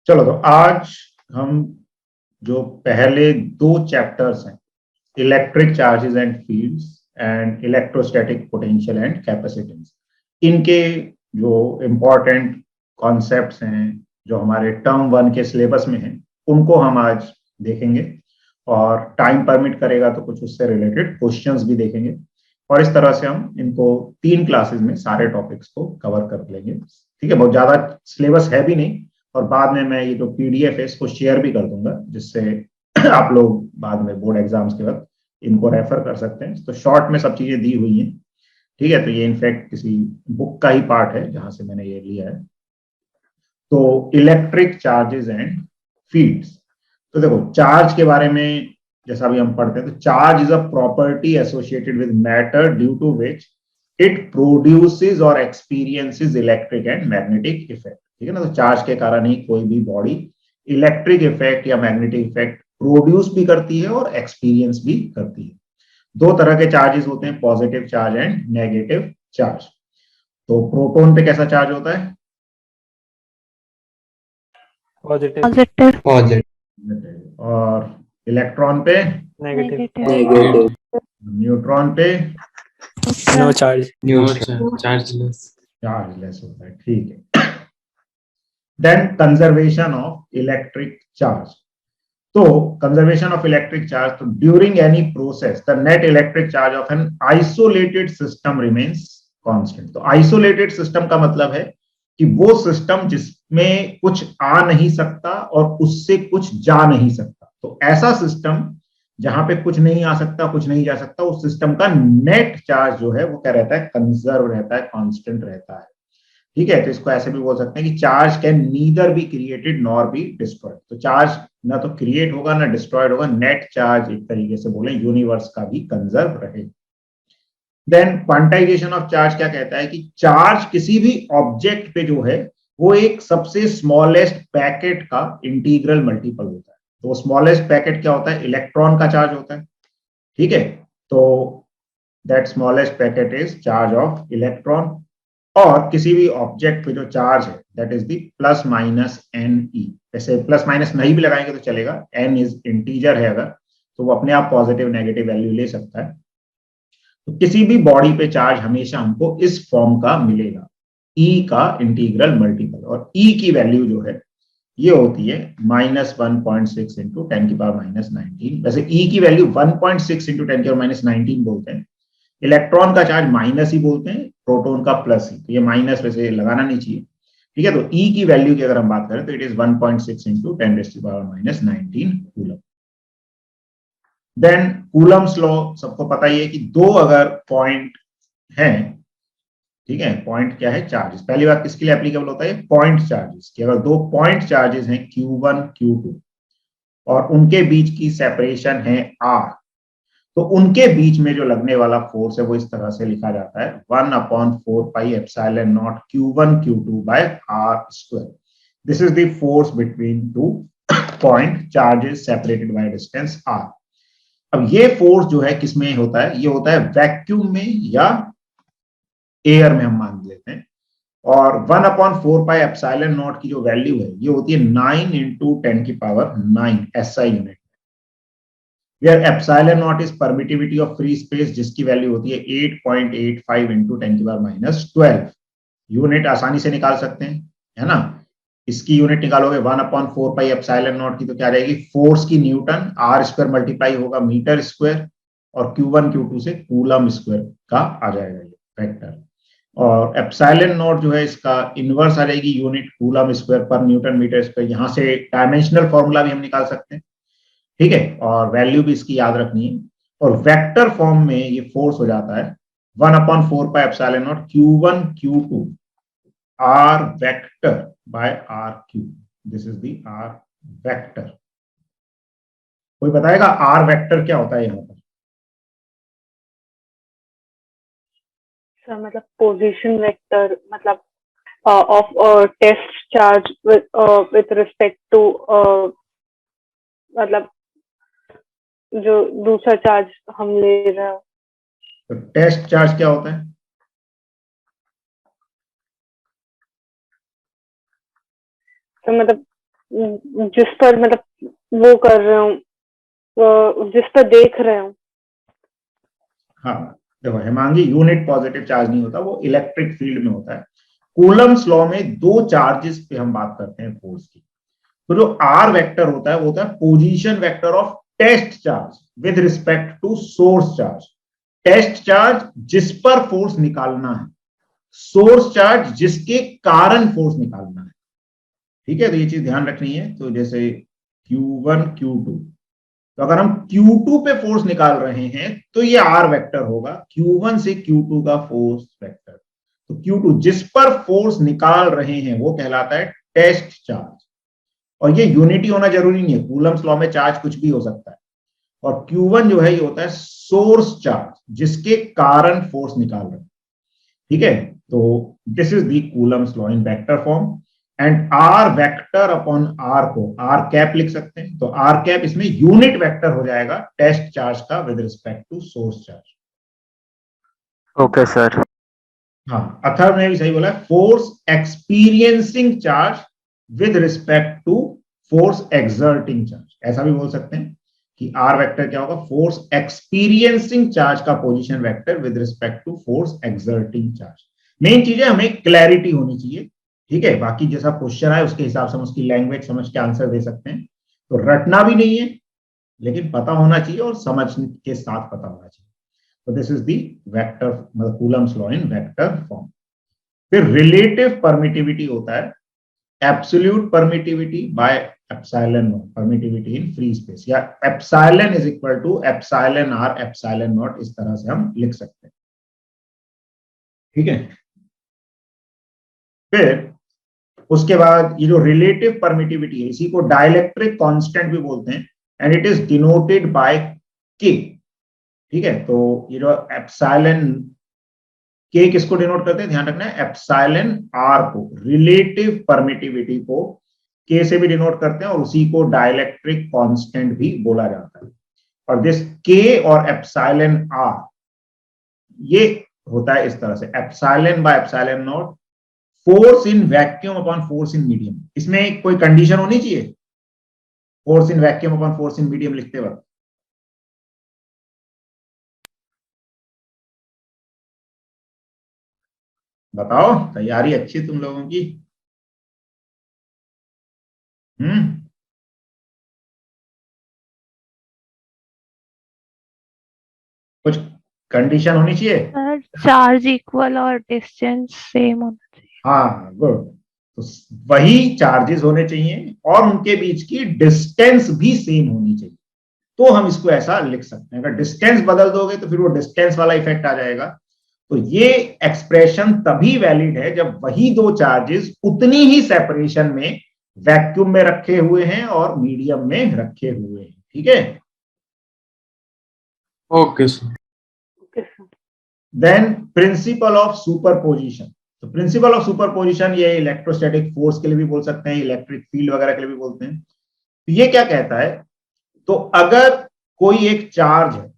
चलो तो आज हम जो पहले दो चैप्टर्स हैं, electric charges and fields and electrostatic potential and capacitance, इनके जो इम्पोर्टेंट कॉन्सेप्ट्स हैं जो हमारे टर्म वन के सिलेबस में हैं, उनको हम आज देखेंगे और टाइम परमिट करेगा तो कुछ उससे रिलेटेड क्वेश्चंस भी देखेंगे और इस तरह से हम इनको 3 क्लासेस में सारे टॉपिक्स को कवर कर लेंगे। ठीक है, बहुत ज्यादा सिलेबस है भी नहीं और बाद में मैं ये जो पीडीएफ है इसको शेयर भी कर दूंगा जिससे आप लोग बाद में बोर्ड एग्जाम्स के वक्त इनको रेफर कर सकते हैं। तो शॉर्ट में सब चीजें दी हुई हैं। ठीक है, तो ये इनफैक्ट किसी बुक का ही पार्ट है जहां से मैंने ये लिया है। तो इलेक्ट्रिक चार्जेस एंड फील्ड्स, तो देखो चार्ज के बारे में जैसा अभी हम पढ़ते हैं, तो charge is a property associated with matter due to which it produces और experiences electric and magnetic effect. ठीक है ना, तो चार्ज के कारण ही कोई भी बॉडी इलेक्ट्रिक इफेक्ट या मैग्नेटिक इफेक्ट प्रोड्यूस भी करती है और एक्सपीरियंस भी करती है। दो तरह के चार्जेस होते हैं, positive charge and negative charge. तो प्रोटॉन पे कैसा चार्ज होता है? पॉजिटिव। और इलेक्ट्रॉन पे नेगेटिव। न्यूट्रॉन पे नो चार्ज। चार्जलेस। चार्जलेस होता है। ठीक है, then conservation of electric charge. तो कंजर्वेशन ऑफ इलेक्ट्रिक चार्ज, तो during any process the net electric charge of an isolated system remains constant. तो आइसोलेटेड सिस्टम का मतलब है कि वो सिस्टम जिसमें कुछ आ नहीं सकता और उससे कुछ जा नहीं सकता। तो ऐसा सिस्टम जहां पे कुछ नहीं आ सकता, कुछ नहीं जा सकता, उस सिस्टम का नेट चार्ज जो है वो क्या रहता है? कंजर्व रहता है, कांस्टेंट रहता है। ठीक है, तो इसको ऐसे भी बोल सकते हैं कि charge can neither be created nor be destroyed. तो चार्ज ना तो क्रिएट होगा ना डिस्ट्रॉयड होगा, नेट चार्ज एक तरीके से बोले यूनिवर्स का भी कंजर्व रहे। देन क्वांटाइजेशन ऑफ चार्ज क्या कहता है कि चार्ज किसी भी ऑब्जेक्ट पे जो है वो एक सबसे स्मॉलेस्ट पैकेट का इंटीग्रल मल्टीपल होता है। तो स्मॉलेस्ट पैकेट क्या होता है? इलेक्ट्रॉन का चार्ज होता है। ठीक है, तो that smallest packet is charge of electron. और किसी भी ऑब्जेक्ट पे जो चार्ज है that is the plus minus N E. वैसे प्लस माइनस नहीं भी लगाएंगे तो चलेगा, एन इज इंटीजर है अगर, तो वो अपने आप पॉजिटिव नेगेटिव वैल्यू ले सकता है। तो किसी भी बॉडी पे चार्ज हमेशा हमको इस फॉर्म का मिलेगा, ई का इंटीग्रल मल्टीपल। और ई की वैल्यू जो है ये होती है -1.6 इंटू 10 की पावर -19। वैसे ई की वैल्यू 1.6 इंटू 10 की पावर -19 बोलते हैं। इलेक्ट्रॉन का चार्ज माइनस ही बोलते हैं, प्रोटॉन का प्लस ही। तो ये माइनस वैसे लगाना नहीं चाहिए। ठीक है, तो ई की वैल्यू की अगर हम बात करें तो it is 1.6 into 10⁻⁻⁹ coulomb. Then Coulomb's law सबको पता ही है कि दो अगर पॉइंट हैं, ठीक है, पॉइंट क्या है? चार्जेस। पहली बात किसके लिए एप्लीकेबल होता है? पॉइंट चार्जेस कि अगर दो पॉइंट चार्जेस हैं Q1 Q2 और उनके बीच की सेपरेशन है R, तो उनके बीच में जो लगने वाला फोर्स है वो इस तरह से लिखा जाता है 1/4πε0 Q1 Q2 by R²। This is the force between two point charges separated by distance R। अब ये फोर्स जो है किसमें होता है? ये होता है वैक्यूम में या एयर में, हम मान लेते हैं। और 1/4πε0 की जो वैल्यू है ये होती है 9 into 10⁹ SI unit, where epsilon naught is permittivity of free space जिसकी वैल्यू होती है 8.85 इंटू 10⁻⁻12। यूनिट आसानी से निकाल सकते हैं, है ना। इसकी यूनिट निकालोगे 1/4πε0 की तो क्या रहेगी? फोर्स की न्यूटन, R² मल्टीप्लाई होगा मीटर स्क्वायर और Q1 Q2 से कूलम स्क्वायर का आ जाएगा ये वेक्टर। और एप्सिलॉन नॉट जो है इसका इनवर्स आ जाएगी यूनिट कूलम स्क्वायर पर न्यूटन मीटर स्क्वायर। यहां से डायमेंशनल फॉर्मूला भी हम निकाल सकते हैं। ठीक है, और वैल्यू भी इसकी याद रखनी है। और वेक्टर फॉर्म में ये फोर्स हो जाता है 1/4πε0 Q1 Q2 R vector by R cube. This is the R vector. कोई बताएगा R वेक्टर क्या होता है यहाँ पर? सर मतलब पोजीशन वेक्टर, मतलब of test charge with respect to मतलब जो दूसरा चार्ज हम ले रहे हैं। तो टेस्ट चार्ज क्या होता है? तो मतलब जिस पर मतलब वो कर रहे हूँ, जिस पर देख रहे हूँ। हाँ देखो हेमांगी, यूनिट पॉजिटिव चार्ज नहीं होता, वो इलेक्ट्रिक फील्ड में होता है। कूलम्स लॉ में दो चार्जेस पे हम बात करते हैं फोर्स की। तो जो आर वेक्टर होता है वो होता है position vector of test charge with respect to source charge. Test charge जिस पर फोर्स निकालना है, सोर्स चार्ज जिसके कारण फोर्स निकालना है। ठीक है, तो ये चीज ध्यान रखनी है। तो जैसे Q1 Q2, तो अगर हम Q2 पे फोर्स निकाल रहे हैं तो ये आर वेक्टर होगा, Q1 से Q2 का फोर्स वेक्टर। तो Q2 जिस पर फोर्स निकाल रहे हैं वो कहलाता है टेस्ट चार्ज। और ये यूनिटी होना जरूरी नहीं है, कूलम्स लॉ में चार्ज कुछ भी हो सकता है। और Q1 जो है ये होता है सोर्स चार्ज जिसके कारण फोर्स निकाल रहे हैं। ठीक है, तो this is the Coulomb's law in vector form. And R vector upon R को आर कैप लिख सकते हैं। तो आर कैप इसमें यूनिट वेक्टर हो जाएगा टेस्ट चार्ज का with respect to source charge. Okay sir. हाँ, अथर्व ने भी सही बोला, force experiencing charge with respect to force exerting charge, ऐसा भी बोल सकते हैं कि आर वेक्टर क्या होगा, फोर्स एक्सपीरियंसिंग चार्ज का position vector with respect to force exerting charge. Main चीज है हमें क्लैरिटी होनी चाहिए। ठीक है, बाकी जैसा क्वेश्चन आए उसके हिसाब से हम उसकी लैंग्वेज समझ के आंसर दे सकते हैं। तो रटना भी नहीं है, लेकिन पता होना चाहिए और समझ के साथ पता होना चाहिए। तो दिस इज दी वेक्टर, मतलब Coulomb's law in vector form. फिर रिलेटिव परमिटिविटी होता है absolute permittivity by epsilon naught, permittivity in free space, या epsilon is equal to epsilon r epsilon naught, इस तरह से हम लिख सकते हैं। ठीक है, फिर उसके बाद ये जो रिलेटिव परमिटिविटी है इसी को डाइलेक्ट्रिक कांस्टेंट भी बोलते हैं, and it is denoted by के। ठीक है, तो ये जो एप्सिलॉन के किसको डिनोट करते हैं, ध्यान रखना है, एप्सिलॉन आर को, रिलेटिव परमिटिविटी को के से भी डिनोट करते हैं और उसी को डाइलेक्ट्रिक कांस्टेंट भी बोला जाता है। और दिस के और एप्सिलॉन आर ये होता है इस तरह से, epsilon bye epsilon not force in vacuum upon force in medium. इसमें कोई कंडीशन होनी चाहिए force in vacuum upon force in medium लिखते वक्त? बताओ, तैयारी अच्छी तुम लोगों की। कुछ कंडीशन होनी चाहिए। सर चार्ज इक्वल और डिस्टेंस सेम होना चाहिए। हाँ गुड, तो वही चार्जेस होने चाहिए और उनके बीच की डिस्टेंस भी सेम होनी चाहिए, तो हम इसको ऐसा लिख सकते हैं। अगर डिस्टेंस बदल दोगे तो फिर वो डिस्टेंस वाला इफेक्ट आ जाएगा। तो ये एक्सप्रेशन तभी वैलिड है जब वही दो चार्जेस उतनी ही सेपरेशन में वैक्यूम में रखे हुए हैं और मीडियम में रखे हुए हैं। ठीक है, okay sir. Then principle of superposition. तो प्रिंसिपल ऑफ सुपरपोजिशन ये इलेक्ट्रोस्टैटिक फोर्स के लिए भी बोल सकते हैं, इलेक्ट्रिक फील्ड वगैरह के लिए भी बोलते हैं। तो ये क्या कहता है, तो अगर कोई एक चार्ज है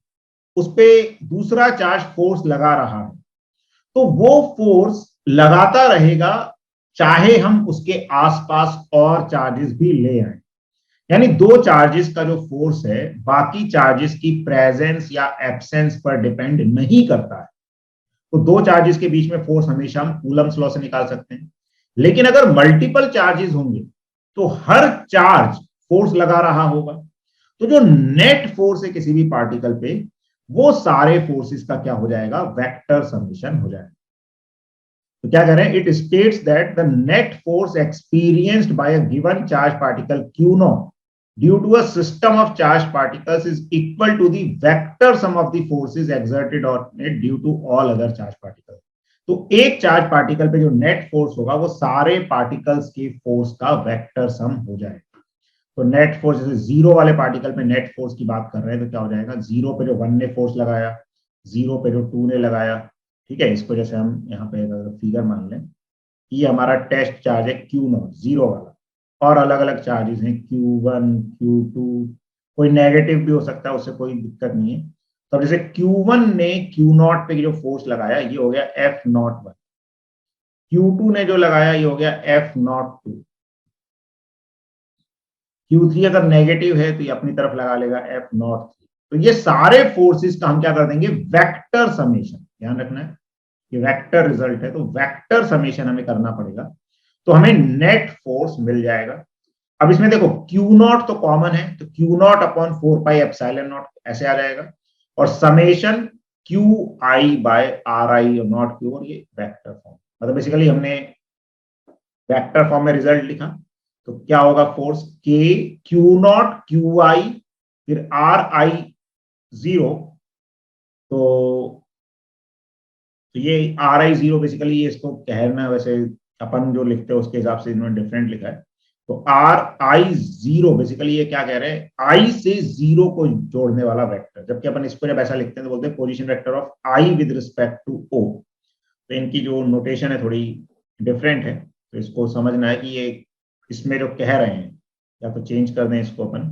उस पर दूसरा चार्ज फोर्स लगा रहा है तो वो फोर्स लगाता रहेगा चाहे हम उसके आसपास और चार्जेस भी ले आए। यानी दो चार्जेस का जो फोर्स है बाकी चार्जेस की प्रेजेंस या एब्सेंस पर डिपेंड नहीं करता है। तो दो चार्जेस के बीच में फोर्स हमेशा हम कूलम्स लॉ से निकाल सकते हैं। लेकिन अगर मल्टीपल चार्जेस होंगे तो हर चार्ज फोर्स लगा रहा होगा, तो जो नेट फोर्स है किसी भी पार्टिकल पे वो सारे फोर्सेस का क्या हो जाएगा, वेक्टर समेशन हो जाएगा। तो क्या कह रहे हैं, it states that the net force experienced bye a given charge particle Q not due to a system of charged particles is equal to the vector sum of the forces exerted on it due to all other charged particles। तो एक charge particle पे जो net force होगा वो सारे particles के force का vector sum हो जाएगा। तो नेट फोर्स, जैसे जीरो वाले पार्टिकल पे नेट फोर्स की बात कर रहे हैं तो क्या हो जाएगा, जीरो पे जो 1 ने फोर्स लगाया, जीरो पे जो 2 ने लगाया। ठीक है, इसको जैसे हम यहाँ पे फिगर मान लें, ये हमारा टेस्ट चार्ज है Q नॉट, जीरो वाला, और अलग अलग चार्जेस हैं Q1 Q2, कोई नेगेटिव भी हो सकता है, उससे कोई दिक्कत नहीं है। तो जैसे Q1 ने Q नॉट पे जो फोर्स लगाया ये हो गया F नॉट 1, Q2 ने जो लगाया ये हो गया F नॉट 2, Q3 अगर नेगेटिव है तो ये अपनी तरफ लगा लेगा F0। तो ये सारे फोर्सेस का हम क्या कर देंगे, वेक्टर समेशन। ध्यान रखना है ये वेक्टर रिजल्ट है, तो वेक्टर समेशन हमें करना पड़ेगा, तो हमें नेट फोर्स मिल जाएगा। अब इसमें देखो Q0 तो कॉमन है, तो Q0 अपॉन 4πε0 ऐसे आ जाएगा, और समेशन QI/RI नॉट Q, और ये वेक्टर फॉर्म, मतलब बेसिकली हमने वेक्टर फॉर्म में रिजल्ट लिखा। तो क्या होगा, फोर्स K Q0 QI फिर RI 0, तो ये RI 0 बेसिकली ये इसको कहना, वैसे अपन जो लिखते हैं उसके हिसाब से इन्होंने डिफरेंट लिखा है। तो RI 0 बेसिकली ये क्या कह रहे हैं, I से 0 को जोड़ने वाला वेक्टर, जबकि अपन इसको जब ऐसा लिखते हैं तो बोलते हैं position vector of I with respect to O। तो इनकी जो नोटेशन है थोड़ी डिफरेंट है, तो इसको समझना है कि ये इसमें जो कह रहे हैं या तो चेंज कर दें इसको अपन,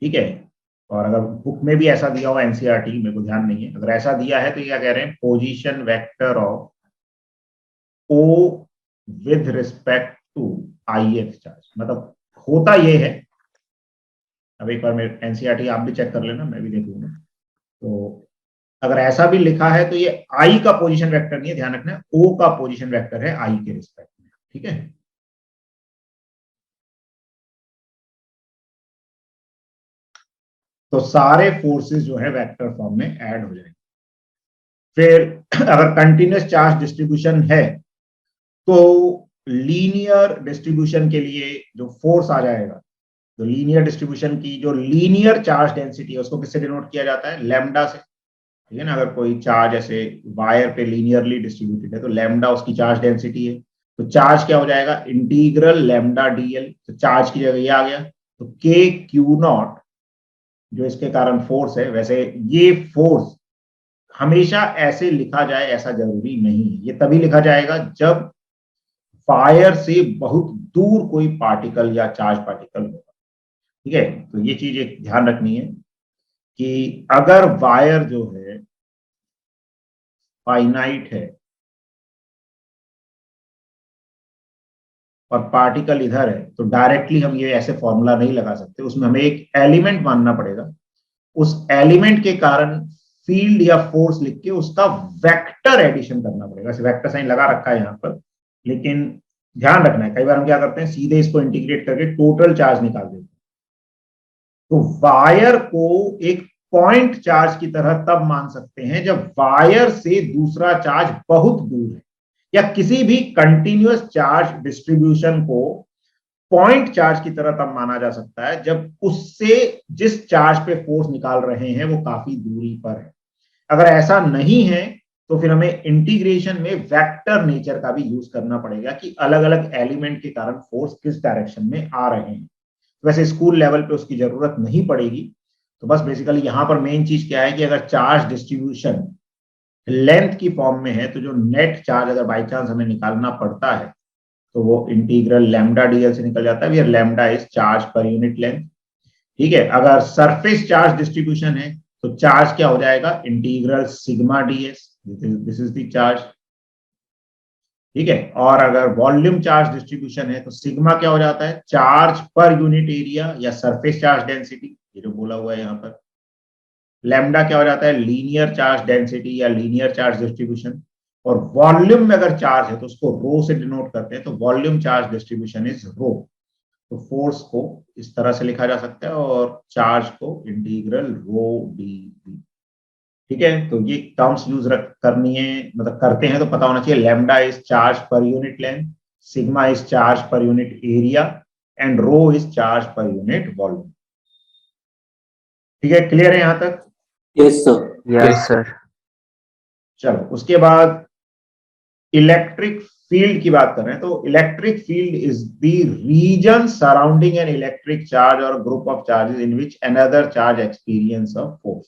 ठीक है। और अगर बुक में भी ऐसा दिया हुआ एनसीईआरटी, मेरे को ध्यान नहीं है, अगर ऐसा दिया है तो ये क्या कह रहे हैं, position vector of O with respect to ith charge, मतलब होता ये है। अब एक बार मेरे एनसीईआरटी आप भी चेक कर लेना, मैं भी देख लूंगा। तो अगर ऐसा भी लिखा है तो ये आई का पोजीशन वेक्टर नहीं है, ध्यान रखना, ओ का पोजीशन वेक्टर है आई के रिस्पेक्ट में, ठीक है। तो सारे फोर्सेस जो है वेक्टर फॉर्म में ऐड हो जाएंगे। फिर अगर कंटिन्यूअस चार्ज डिस्ट्रीब्यूशन है तो लीनियर डिस्ट्रीब्यूशन के लिए जो फोर्स आ जाएगा, तो लीनियर डिस्ट्रीब्यूशन की जो लीनियर चार्ज डेंसिटी है उसको किससे डिनोट किया जाता है, लैम्डा से, ठीक है ना। अगर कोई चार्ज ऐसे वायर पे लीनियरली डिस्ट्रीब्यूटेड है तो लैम्डा उसकी चार्ज डेंसिटी है, तो चार्ज क्या हो जाएगा, इंटीग्रल लैम्डा डीएल, तो चार्ज की जगह ये आ गया। तो के क्यू नॉट जो इसके कारण फोर्स है, वैसे ये फोर्स हमेशा ऐसे लिखा जाए ऐसा जरूरी नहीं है, ये तभी लिखा जाएगा जब वायर से बहुत दूर कोई पार्टिकल या चार्ज पार्टिकल होगा, ठीक है। तो ये चीज एक ध्यान रखनी है कि अगर वायर जो है फाइनाइट है और पार्टिकल इधर है, तो डायरेक्टली हम ये ऐसे फॉर्मूला नहीं लगा सकते, उसमें हमें एक एलिमेंट मानना पड़ेगा। उस एलिमेंट के कारण फील्ड या फोर्स लिख के उसका वेक्टर एडिशन करना पड़ेगा। वेक्टर साइन लगा रखा है यहां पर, लेकिन ध्यान रखना है, कई बार हम क्या करते हैं, सीधे इसको इंटीग्रेट करके टोटल चार्ज निकाल देते हैं। तो वायर को एक पॉइंट चार्ज की तरह तब मान सकते हैं जब वायर से दूसरा चार्ज बहुत दूर है, या किसी भी कंटिन्यूअस चार्ज डिस्ट्रीब्यूशन को पॉइंट चार्ज की तरह तब माना जा सकता है जब उससे जिस चार्ज पे फोर्स निकाल रहे हैं वो काफी दूरी पर है। अगर ऐसा नहीं है तो फिर हमें इंटीग्रेशन में वेक्टर नेचर का भी यूज करना पड़ेगा कि अलग अलग एलिमेंट के कारण फोर्स किस डायरेक्शन में आ रहे हैं। वैसे स्कूल लेवल पे उसकी जरूरत नहीं पड़ेगी, तो बस बेसिकली यहां पर मेन चीज क्या है कि अगर चार्ज डिस्ट्रीब्यूशन लेंथ की फॉर्म में है तो जो नेट चार्ज अगर बाई चांस हमें निकालना पड़ता है तो वो इंटीग्रल लैम्डा डीएल से निकल जाता है, where lambda is charge per unit length, ठीक है। अगर सरफेस चार्ज डिस्ट्रीब्यूशन है तो चार्ज क्या हो जाएगा, integral sigma DS, this is the charge, ठीक है। और अगर वॉल्यूम चार्ज डिस्ट्रीब्यूशन है तो सिग्मा क्या हो जाता है, चार्ज पर यूनिट एरिया या सरफेस चार्ज डेंसिटी, ये जो बोला हुआ है यहाँ पर। लैम्डा क्या हो जाता है, लीनियर चार्ज डेंसिटी या लीनियर चार्ज डिस्ट्रीब्यूशन। और वॉल्यूम में अगर चार्ज है तो उसको रो से डिनोट करते हैं, तो वॉल्यूम चार्ज डिस्ट्रीब्यूशन इज रो। तो फोर्स को इस तरह से लिखा जा सकता है और चार्ज को इंटीग्रल रो डी, ठीक है। तो ये टर्म्स यूज करनी है, मतलब करते हैं तो पता होना चाहिए, lambda is charge per unit length, sigma is charge per unit area and rho is charge per unit volume, ठीक है। क्लियर है यहां तक? Yes sir. Yes sir. चलो उसके बाद इलेक्ट्रिक फील्ड की बात कर रहे हैं। तो electric field is the region surrounding an electric charge और group of charges in which another charge experience of force,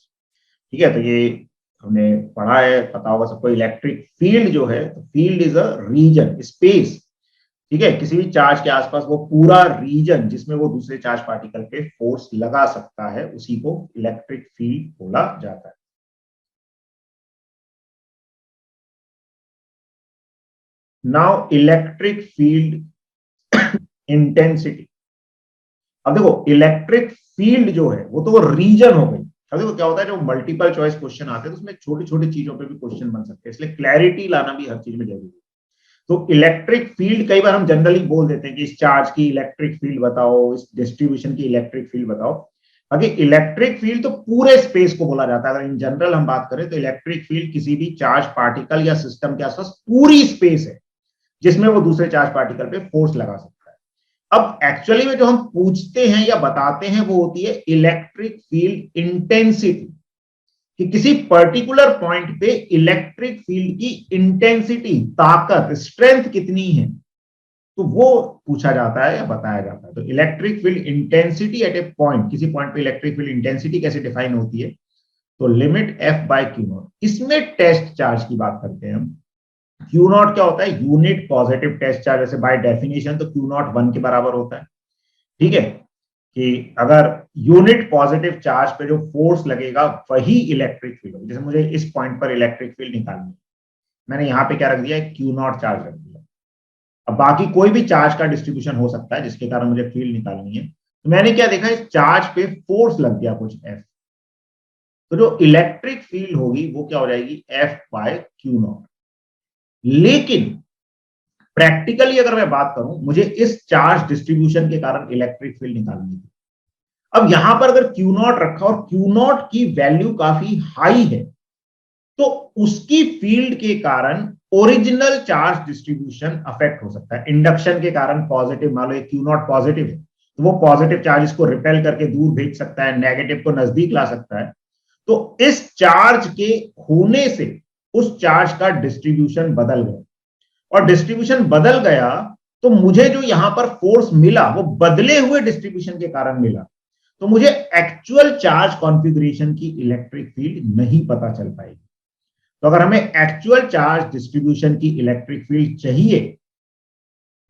ठीक है। तो ये हमने पढ़ा है, पता होगा सबको। इलेक्ट्रिक फील्ड जो है, field is a region, space, ठीक है, किसी भी चार्ज के आसपास वो पूरा रीजन जिसमें वो दूसरे चार्ज पार्टिकल पे फोर्स लगा सकता है, उसी को इलेक्ट्रिक फील्ड बोला जाता है। Now electric field intensity. अब देखो इलेक्ट्रिक फील्ड जो है वो तो वो रीजन हो गई। अब देखो क्या होता है, जो मल्टीपल चॉइस क्वेश्चन आते हैं तो उसमें छोटी छोटी चीजों पे भी क्वेश्चन बन सकते हैं, इसलिए क्लैरिटी लाना भी हर चीज में जरूरी है। तो इलेक्ट्रिक फील्ड कई बार हम जनरली बोल देते हैं कि इस चार्ज की इलेक्ट्रिक फील्ड बताओ, इस डिस्ट्रीब्यूशन की इलेक्ट्रिक फील्ड बताओ। बाकी इलेक्ट्रिक फील्ड तो पूरे स्पेस को बोला जाता है। अगर इन जनरल हम बात करें तो इलेक्ट्रिक फील्ड किसी भी चार्ज पार्टिकल या सिस्टम के आसपास पूरी स्पेस है जिसमें वो दूसरे चार्ज पार्टिकल पे फोर्स लगा सकता है। अब एक्चुअली में जो हम पूछते हैं या बताते हैं वो होती है इलेक्ट्रिक फील्ड इंटेंसिटी, कि किसी पर्टिकुलर पॉइंट पे इलेक्ट्रिक फील्ड की इंटेंसिटी, ताकत, स्ट्रेंथ कितनी है, तो वो पूछा जाता है या बताया जाता है। तो electric field intensity at a point, किसी पॉइंट पे इलेक्ट्रिक फील्ड इंटेंसिटी कैसे डिफाइन होती है, तो limit F by Q naught. इसमें टेस्ट चार्ज की बात करते हैं हम। क्यू नॉट क्या होता है, यूनिट पॉजिटिव टेस्ट चार्ज, जैसे बाय डेफिनेशन तो क्यू नॉट 1 के बराबर होता है। ठीक है, कि अगर यूनिट पॉजिटिव चार्ज पे जो फोर्स लगेगा वही इलेक्ट्रिक फील्ड होगी। जैसे मुझे इस पॉइंट पर इलेक्ट्रिक फील्ड निकालनी है, मैंने यहां पे क्या रख दिया है, क्यू नॉट चार्ज रख दिया। अब बाकी कोई भी चार्ज का डिस्ट्रीब्यूशन हो सकता है जिसके कारण मुझे फील्ड निकालनी है, तो मैंने क्या देखा, इस चार्ज पे फोर्स लग गया कुछ एफ, तो जो इलेक्ट्रिक फील्ड होगी वो क्या हो जाएगी, एफ बाय क्यू नॉट। लेकिन प्रैक्टिकली अगर मैं बात करूं, मुझे इस चार्ज डिस्ट्रीब्यूशन के कारण इलेक्ट्रिक फील्ड निकालनी थी। अब यहां पर अगर क्यू नॉट रखा और क्यू नॉट की वैल्यू काफी हाई है, तो उसकी फील्ड के कारण ओरिजिनल चार्ज डिस्ट्रीब्यूशन अफेक्ट हो सकता है। इंडक्शन के कारण पॉजिटिव, मान लो क्यू नॉट पॉजिटिव है तो वो पॉजिटिव चार्जेस को रिपेल करके दूर भेज सकता है, नेगेटिव को नजदीक ला सकता है। तो इस चार्ज के होने से उस चार्ज का डिस्ट्रीब्यूशन बदल गया, और डिस्ट्रीब्यूशन बदल गया तो मुझे जो यहां पर फोर्स मिला वो बदले हुए डिस्ट्रीब्यूशन के कारण मिला। तो मुझे एक्चुअल चार्ज कॉन्फ़िगरेशन की इलेक्ट्रिक फील्ड नहीं पता चल पाएगी। तो अगर हमें एक्चुअल चार्ज डिस्ट्रीब्यूशन की इलेक्ट्रिक फील्ड चाहिए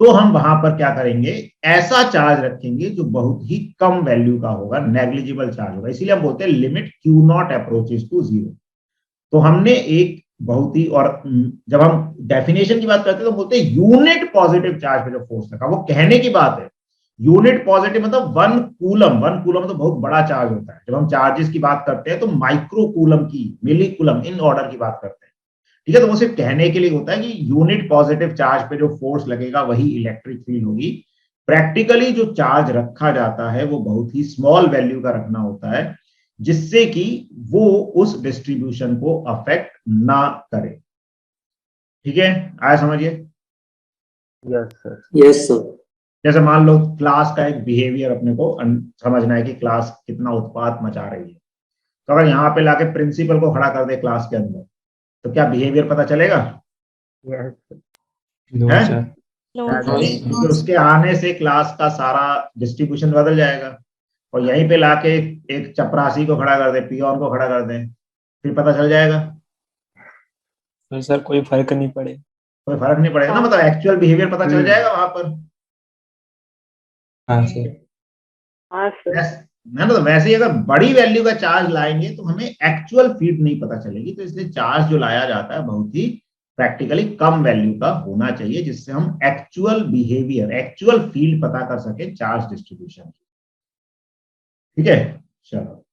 तो हम वहां पर क्या करेंगे, ऐसा चार्ज रखेंगे जो बहुत ही कम वैल्यू का होगा, नेग्लिजिबल चार्ज होगा। इसीलिए हम बोलते हैं limit Q naught approaches to zero. तो हमने एक बहुत ही, और जब हम डेफिनेशन की बात करते हैं तो बोलते हैं यूनिट पॉजिटिव चार्ज पे जो फोर्स लगा, वो कहने की बात है। यूनिट पॉजिटिव मतलब 1 कूलम, 1 कूलम तो बहुत बड़ा चार्ज होता है। जब हम चार्जेस की बात करते हैं तो माइक्रो कूलम की, मिली कूलम, इन ऑर्डर की बात करते हैं। ठीक है, तो वो सिर्फ कहने के लिए होता है कि यूनिट पॉजिटिव चार्ज पे जो फोर्स लगेगा वही इलेक्ट्रिक फील्ड होगी। प्रैक्टिकली जो चार्ज रखा जाता है वो बहुत ही स्मॉल वैल्यू का रखना होता है, जिससे कि वो उस डिस्ट्रीब्यूशन को अफेक्ट ना करे। ठीक है, आया समझिए। Yes sir. Yes sir. जैसे मान लो क्लास का एक बिहेवियर अपने को समझना है कि क्लास कितना उत्पात मचा रही है, तो अगर यहाँ पे लाके प्रिंसिपल को खड़ा कर दे क्लास के अंदर, तो क्या बिहेवियर पता चलेगा? यस नो है? सर। नहीं, क्योंकि उसके आने से क्लास का सारा डिस्ट्रीब्यूशन बदल जाएगा। और यहीं पे लाके एक चपरासी को खड़ा कर दे, पियोन को खड़ा कर दे, फिर पता चल जाएगा? तो सर कोई फर्क नहीं पड़े। कोई फर्क नहीं पड़ेगा ना, मतलब एक्चुअल बिहेवियर पता चल जाएगा वहां पर। हाँ सर। हाँ सर। है ना, तो वैसे ही अगर बड़ी वैल्यू का चार्ज लाएंगे तो हमें एक्चुअल फील्ड नहीं पता चलेगी। तो इसलिए चार्ज जो लाया जाता है बहुत ही प्रैक्टिकली कम वैल्यू का होना चाहिए, जिससे हम एक्चुअल बिहेवियर, एक्चुअल फील्ड पता कर सके चार्ज डिस्ट्रीब्यूशन की। ठीक है, चलो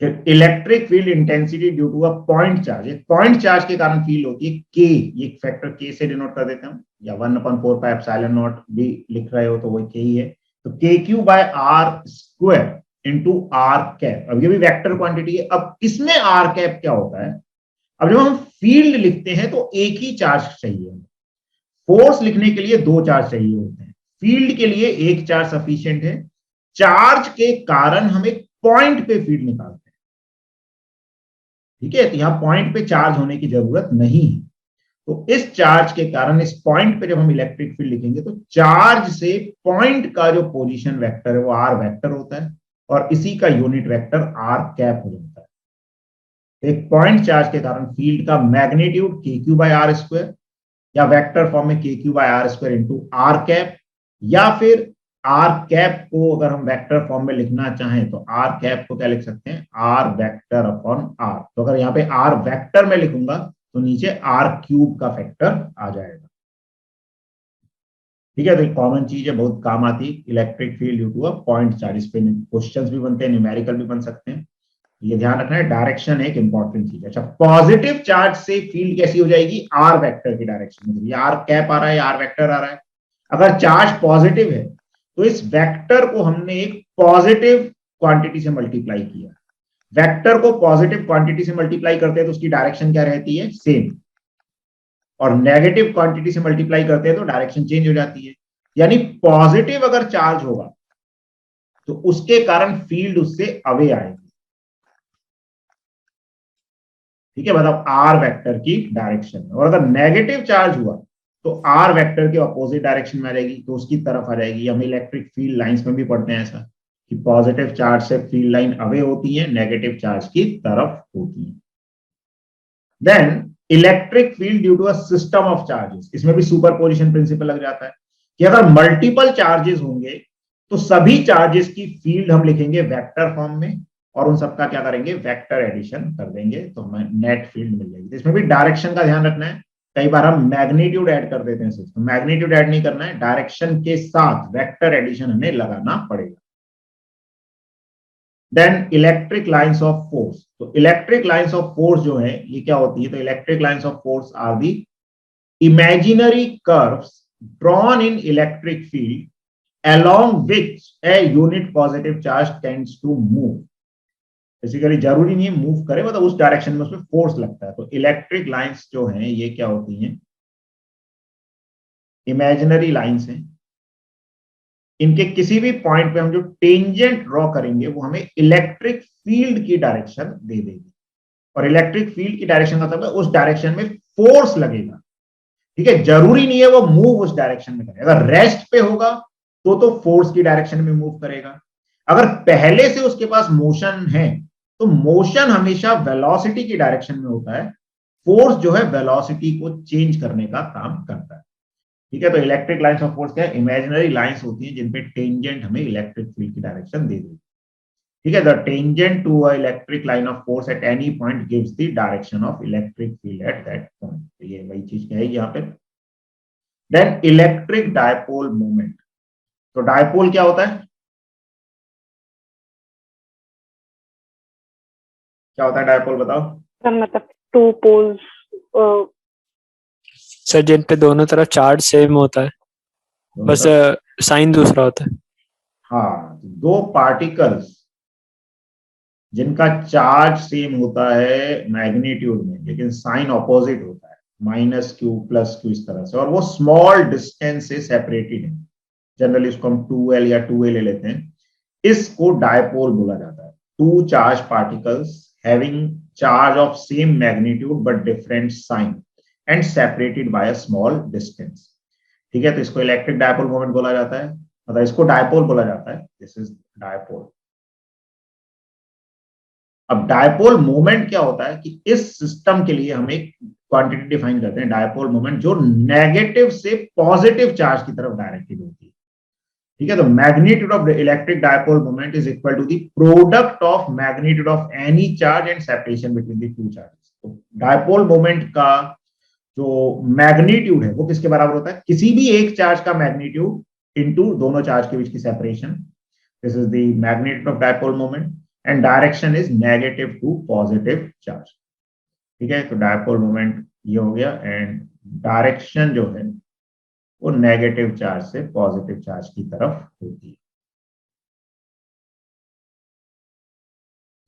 फिर electric field intensity due to a point charge. एक पॉइंट चार्ज के कारण फील्ड होती है के, ये फैक्टर के से डिनोट कर देते हैं हम, या 1/4 पाई एप्सिलॉन नॉट भी लिख रहे हो तो वही के ही है। तो K Q by R square into R cap. अब ये भी वेक्टर क्वांटिटी है। अब इसमें आर कैप क्या होता है, अब जब हम फील्ड लिखते हैं तो एक ही चार्ज चाहिए, फोर्स लिखने के लिए 2 चार्ज चाहिए होते हैं, फील्ड के लिए 1 चार्ज सफिशिएंट है। चार्ज के कारण हम एक पॉइंट पे फील्ड निकालते हैं। ठीक है, तो यहां पॉइंट पे चार्ज होने की जरूरत नहीं है। तो इस चार्ज के कारण इस पॉइंट पे जब हम इलेक्ट्रिक फील्ड लिखेंगे तो चार्ज से पॉइंट का जो पोजीशन वेक्टर है वो आर वेक्टर होता है, और इसी का यूनिट वेक्टर आर कैप हो जाता है। एक पॉइंट चार्ज के कारण फील्ड का magnitude K Q by R square, या वेक्टर फॉर्म में K Q by R square into R cap, या फिर आर कैप को अगर हम वेक्टर फॉर्म में लिखना चाहें तो आर कैप को क्या लिख सकते हैं, आर वेक्टर अपॉन आर। तो अगर यहाँ पे आर वेक्टर में लिखूंगा तो नीचे आर क्यूब का फैक्टर आ जाएगा। ठीक है, तो एक कॉमन चीज है, बहुत काम आती है, electric field due to a point charge. इस पे क्वेश्चंस भी बनते हैं, न्यूमेरिकल भी बन सकते हैं। ये ध्यान रखना है, डायरेक्शन एक इंपॉर्टेंट चीज है। अच्छा, पॉजिटिव चार्ज से फील्ड कैसी हो जाएगी, आर वेक्टर की डायरेक्शन में। ये आर कैप आ रहा है, आर वेक्टर आ रहा है। अगर चार्ज पॉजिटिव है तो इस वेक्टर को हमने एक पॉजिटिव क्वांटिटी से मल्टीप्लाई किया। वेक्टर को पॉजिटिव क्वांटिटी से मल्टीप्लाई करते हैं तो उसकी डायरेक्शन क्या रहती है, सेम। और नेगेटिव क्वांटिटी से मल्टीप्लाई करते हैं तो डायरेक्शन चेंज हो जाती है। यानी पॉजिटिव अगर चार्ज होगा तो उसके कारण फील्ड उससे अवे आएगी। ठीक है, मतलब आर वेक्टर की डायरेक्शन में। और अगर नेगेटिव चार्ज हुआ तो आर वेक्टर के अपोजिट डायरेक्शन में आ जाएगी, तो उसकी तरफ आ जाएगी। हम इलेक्ट्रिक फील्ड लाइंस में भी पढ़ते हैं ऐसा कि पॉजिटिव चार्ज से फील्ड लाइन अवे होती है, नेगेटिव चार्ज की तरफ होती है। Then electric field due to a system of charges. इसमें भी सुपरपोजिशन प्रिंसिपल लग जाता है कि अगर मल्टीपल चार्जेस होंगे तो सभी चार्जेस की फील्ड हम लिखेंगे वेक्टर फॉर्म में, और उन सबका क्या करेंगे, वेक्टर एडिशन कर देंगे, तो हमें नेट फील्ड मिल जाएगी। तो इसमें भी डायरेक्शन का ध्यान रखना है। कई बार हम मैग्नीट्यूड ऐड कर देते हैं सिर्फ, तो मैग्नीट्यूड ऐड नहीं करना है, डायरेक्शन के साथ वेक्टर एडिशन हमें लगाना पड़ेगा। Then electric lines of force. तो इलेक्ट्रिक लाइंस ऑफ फोर्स जो है ये क्या होती है, तो electric lines of force are the imaginary curves drawn in electric field along which a unit positive charge tends to move। Basically जरूरी नहीं है मूव करे, मतलब उस डायरेक्शन में उसमें फोर्स लगता है। तो इलेक्ट्रिक लाइंस जो हैं ये क्या होती हैं, इमेजिनरी लाइंस हैं। इनके किसी भी पॉइंट पे हम जो टेंजेंट ड्रॉ करेंगे वो हमें इलेक्ट्रिक फील्ड की डायरेक्शन दे देगी। और इलेक्ट्रिक फील्ड की डायरेक्शन का मतलब उस डायरेक्शन में फोर्स लगेगा। ठीक है, जरूरी नहीं है वो मूव उस डायरेक्शन में करे। अगर रेस्ट पे होगा तो फोर्स की डायरेक्शन में मूव करेगा। अगर पहले से उसके पास मोशन है तो मोशन हमेशा वेलोसिटी की डायरेक्शन में होता है, फोर्स जो है वेलोसिटी को चेंज करने का काम करता है। ठीक है, तो इलेक्ट्रिक लाइंस ऑफ फोर्स क्या है, इमेजिनरी लाइंस होती हैं जिन पे टेंजेंट हमें इलेक्ट्रिक फील्ड की डायरेक्शन दे देगी। ठीक है, the tangent to a electric line of force at any point gives the direction of electric field at that point. तो ये वही चीज कहेगी यहाँ पे। Then electric dipole moment. तो डायपोल क्या होता है, क्या होता है डायपोल, बताओ। मतलब टू पोल्स। सर जिन पे दोनों तरफ चार्ज सेम होता है, बस साइन दूसरा होता है। हाँ, दो पार्टिकल्स जिनका चार्ज सेम होता है मैग्नीट्यूड में, लेकिन साइन ऑपोजिट होता है, माइनस क्यू प्लस क्यू इस तरह से, और वो स्मॉल डिस्टेंस से सेपरेटेड है। जनरली इसको हम 2l या 2a ले लेते हैं। इसको डायपोल बोला जाता है। Two charge particles having charge of same magnitude but different sign and separated by a small distance. ठीक है, तो इसको इलेक्ट्रिक डायपोल मोमेंट बोला जाता है, मतलब इसको डायपोल बोला जाता है। This is dipole. अब डायपोल मोमेंट क्या होता है कि इस सिस्टम के लिए हम एक क्वांटिटी डिफाइन करते हैं, डायपोल मोमेंट, जो नेगेटिव से पॉजिटिव चार्ज की तरफ डायरेक्टेड होती है। ठीक है, तो magnitude of the electric dipole moment is equal to the product of magnitude of any charge and separation between the two charges. तो डायपोल मोमेंट का जो मैग्नीट्यूड है वो किसके बराबर होता है, किसी भी एक चार्ज का मैग्नीट्यूड इनटू दोनों चार्ज के बीच की separation. This is the magnitude of dipole moment and direction is negative to positive charge. ठीक है, तो डायपोल मोमेंट ये हो गया, एंड डायरेक्शन जो है वो नेगेटिव चार्ज से पॉजिटिव चार्ज की तरफ होती है।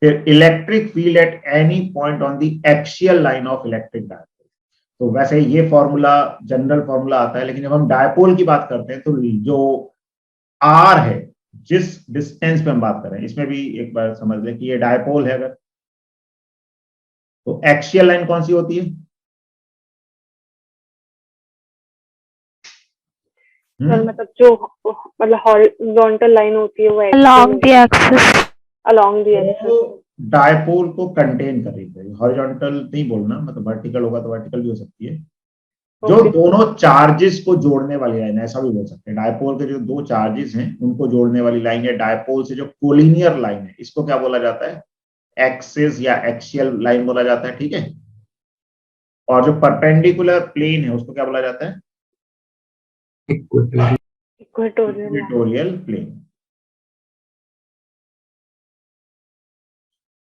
फिर electric field eight any point on the axial line of electric dipole. तो वैसे ये फॉर्मूला जनरल फॉर्मूला आता है, लेकिन जब हम डायपोल की बात करते हैं तो जो आर है, जिस डिस्टेंस पे हम बात कर रहे हैं, इसमें भी एक बार समझ लें कि ये डायपोल है अगर, तो एक्सियल लाइन कौन सी होती है, मतलब जो मतलब हॉरिजॉन्टल लाइन होती है वो along the axis. Along the axis. वो डायपोल को कंटेन कर रही है। हॉरिजॉन्टल नहीं बोलना, मतलब वर्टिकल होगा तो वर्टिकल भी हो सकती है। जो दोनों चार्जेस को जोड़ने वाली लाइन, ऐसा भी बोल सकते हैं। डायपोल के जो दो चार्जेस हैं उनको जोड़ने वाली लाइन है। डायपोल से जो कोलिनियर लाइन है इसको क्या बोला जाता है, एक्सिस या एक्सियल लाइन बोला जाता है। ठीक है, और जो परपेंडिकुलर प्लेन है उसको क्या बोला जाता है, इक्वेटोरियल इक्वेटोरियल प्लेन।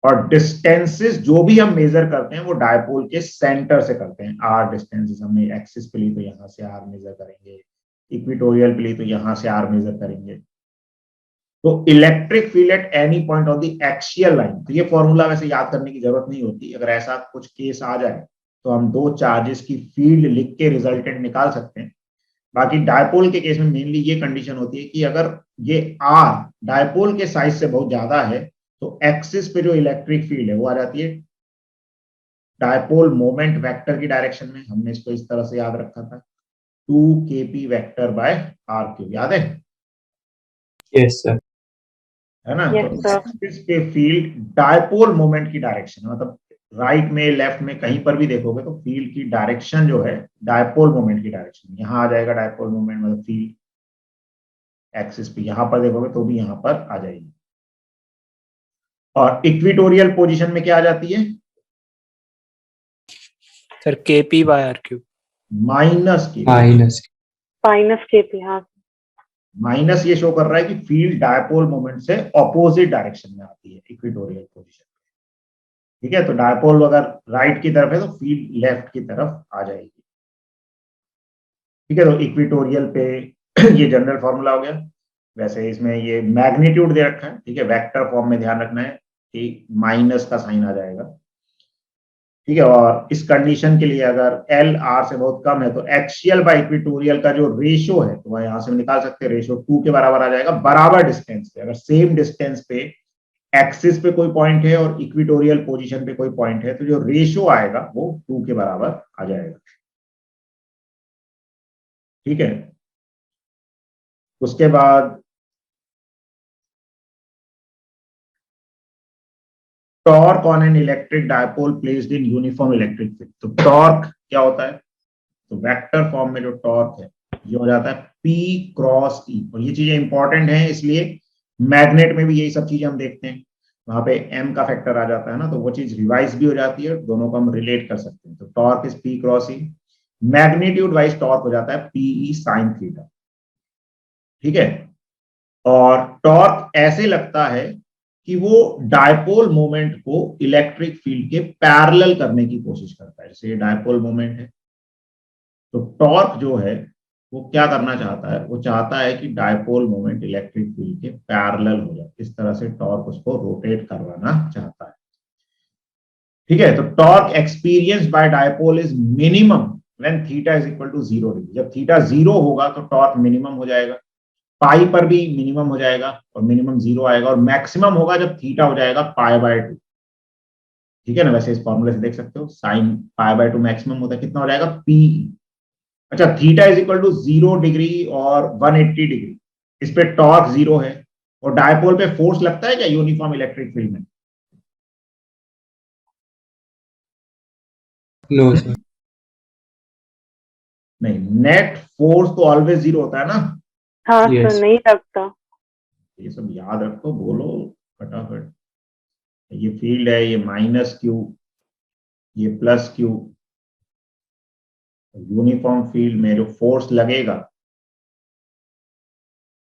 और डिस्टेंसेस जो भी हम मेजर करते हैं वो डायपोल के सेंटर से करते हैं। आर डिस्टेंसेस हमने एक्सिस पे ली तो यहां से आर मेजर करेंगे, इक्वेटोरियल पे ली तो यहां से आर मेजर करेंगे। तो electric field eight any point of the axial line, तो ये फॉर्मूला वैसे याद करने की जरूरत नहीं होती। अगर ऐसा कुछ केस आ जाए तो हम दो चार्जेस की फील्ड लिख के रिजल्टेंट निकाल सकते हैं। बाकी डायपोल के केस में मेनली ये कंडीशन होती है कि अगर ये आर डायपोल के साइज से बहुत ज्यादा है तो एक्सिस पे जो इलेक्ट्रिक फील्ड है वो आ जाती है डायपोल मोमेंट वेक्टर की डायरेक्शन में। हमने इसको इस तरह से याद रखा था 2kp vector by are cube, याद है? Yes sir. है ना? Yes, तो sir. एक्सिस पे फील्ड डायपोल मोमेंट की डायरेक्शन, मतलब राइट में लेफ्ट में कहीं पर भी देखोगे तो फील्ड की डायरेक्शन जो है डायपोल मोमेंट की डायरेक्शन, यहां आ जाएगा डायपोल मोमेंट, मतलब फील्ड एक्सिस पे यहां पर देखोगे तो भी यहां पर आ जाएगी। और इक्वेटोरियल पोजीशन में क्या आ जाती है? Sir KP by are cube. Minus की। Minus KP. हाँ माइनस ये शो कर रहा है कि फील्ड डायपोल मोमेंट से ऑपोजिट डायरेक्शन में आती है इक्वेटोरियल पोजीशन। ठीक है, तो डायपोल अगर राइट की तरफ है तो फील्ड लेफ्ट की तरफ आ जाएगी। ठीक है, तो इक्वेटोरियल पे ये जनरल फॉर्मूला हो गया। वैसे इसमें ये मैग्नीट्यूड दे रखा है, ठीक है, वेक्टर फॉर्म में ध्यान रखना है कि माइनस का साइन आ जाएगा। ठीक है, और इस कंडीशन के लिए अगर L R से बहुत कम है तो एक्सियल बाय इक्वेटोरियल का जो रेशियो है तो वह यहां से निकाल सकते हैं, रेशियो 2 के बराबर आ जाएगा बराबर डिस्टेंस पे। अगर सेम डिस्टेंस पे एक्सिस पे कोई पॉइंट है और इक्वेटोरियल पोजीशन पे कोई पॉइंट है तो जो रेशियो आएगा वो 2 के बराबर आ जाएगा। ठीक है, उसके बाद torque on an electric dipole placed in uniform electric field. तो टॉर्क क्या होता है? तो वेक्टर फॉर्म में जो टॉर्क है ये हो जाता है P क्रॉस E। और ये चीजें इंपॉर्टेंट हैं, इसलिए मैग्नेट में भी यही सब चीजें हम देखते हैं, वहां पे M का फैक्टर आ जाता है ना, तो वो चीज रिवाइज भी हो जाती है, दोनों को हम रिलेट कर सकते हैं। तो torque is P cross E, magnitude wise torque हो जाता है PE साइन थीटा। ठीक है, और टॉर्क ऐसे लगता है कि वो डायपोल मोमेंट को इलेक्ट्रिक फील्ड के पैरेलल करने की कोशिश करता है। जैसे ये डायपोल मोमेंट है तो टॉर्क जो है वो क्या करना चाहता है? वो चाहता है कि डायपोल मोमेंट इलेक्ट्रिक फील्ड के पैरेलल हो जाए, इस तरह से टॉर्क उसको रोटेट करवाना चाहता है। ठीक है, तो torque experience by dipole is minimum when theta is equal to 0 degree. जब थीटा 0 होगा तो टॉर्क मिनिमम हो जाएगा, पाई पर भी मिनिमम हो जाएगा और मिनिमम 0 आएगा, और मैक्सिमम होगा जब थीटा हो जाएगा पाई बाय 2। ठीक है ना? वैसे इस फॉर्मूले से देख सकते हो साइन पाई बाय 2 मैक्सिमम होता है, कितना हो जाएगा? पी। अच्छा, theta is equal to 0 degree और 180 डिग्री, इस पे टॉर्क 0 है और डायपोल पे फोर्स लगता है क्या यूनिफॉर्म इलेक्ट्रिक फील्ड में? No sir. नहीं, नेट फोर्स तो ऑलवेज 0 होता है ना। हाँ Yes. सर, नहीं लगता। ये सब याद रखो, बोलो फटाफट। ये फील्ड है, ये माइनस क्यू, ये प्लस क्यू। यूनिफॉर्म फील्ड में जो फोर्स लगेगा,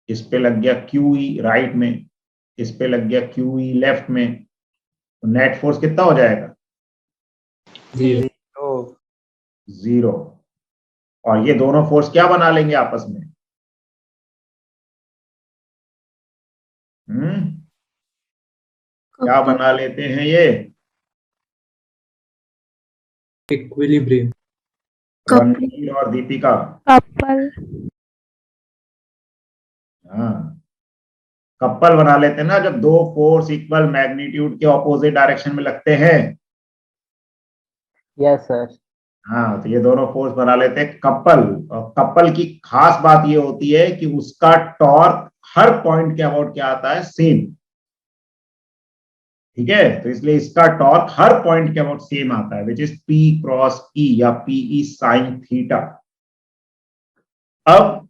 इस पे लग गया QE राइट में, इस पे लग गया QE लेफ्ट में, तो नेट फोर्स कितना हो जाएगा? 0। और ये दोनों फोर्स क्या बना लेंगे आपस में? क्या बना लेते हैं ये? इक्विलिब्रियम। रणवीर और दीपिका। कपल। हाँ, कपल बना लेते हैं ना जब दो फोर्स इक्वल मैग्नीट्यूड के ऑपोजिट डायरेक्शन में लगते हैं। Yes sir. हाँ, तो ये दोनों फोर्स बना लेते हैं कपल। और कपल की खास बात ये होती है कि उसका टॉर्क हर पॉइंट के अबाउट क्या आता है? सेम। ठीक है, तो इसलिए इसका टॉर्क हर पॉइंट के अबाउट सेम आता है, which is P cross E या PE साइन थीटा। अब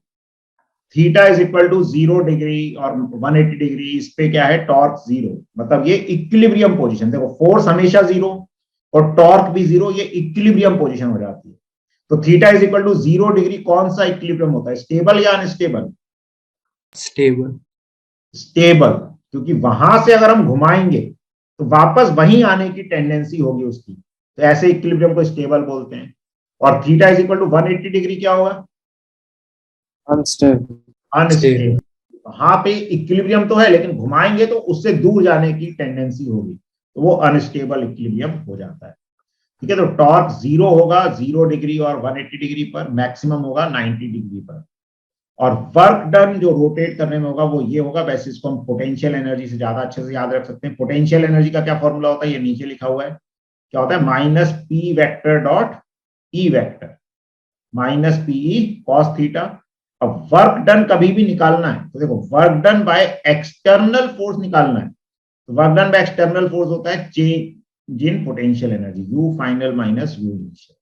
theta is equal to 0 degree और 180 डिग्री, इस पे क्या है? टॉर्क 0, मतलब ये इक्विलिब्रियम पोजीशन। देखो, फोर्स हमेशा 0 और टॉर्क भी 0, ये इक्विलिब्रियम पोजीशन हो जाती है। तो theta is equal to 0 degree कौन सा इक्विलिब्रियम होता है, स्टेबल या अनस्टेबल? स्टेबल। स्टेबल, क्योंकि वहां से अगर हम घुमाएंगे तो वापस वहीं आने की टेंडेंसी होगी उसकी, तो ऐसे इक्विलिब्रियम को स्टेबल बोलते हैं। और theta is equal to 180 degree क्या होगा? Unstable. अनस्टेबल। वहां पे इक्विलिब्रियम तो है लेकिन घुमाएंगे तो उससे दूर जाने की टेंडेंसी होगी, तो वो अनस्टेबल इक्विलिब्रियम हो जाता है। ठीक है, तो टॉर्क 0 होगा 0 डिग्री और 180 डिग्री पर, मैक्सिमम होगा 90 डिग्री पर। और वर्क डन जो रोटेट करने में होगा वो ये होगा, वैसे इसको हम पोटेंशियल एनर्जी से ज्यादा अच्छे से याद रख सकते हैं। पोटेंशियल एनर्जी का क्या फॉर्मूला होता है, ये नीचे लिखा हुआ है, क्या होता है, minus p vector dot e vector, minus PE cos theta. अब वर्क डन कभी भी निकालना है तो देखो, work done by external force निकालना है, तो work done by external force होता है change in potential energy, U final minus U initial.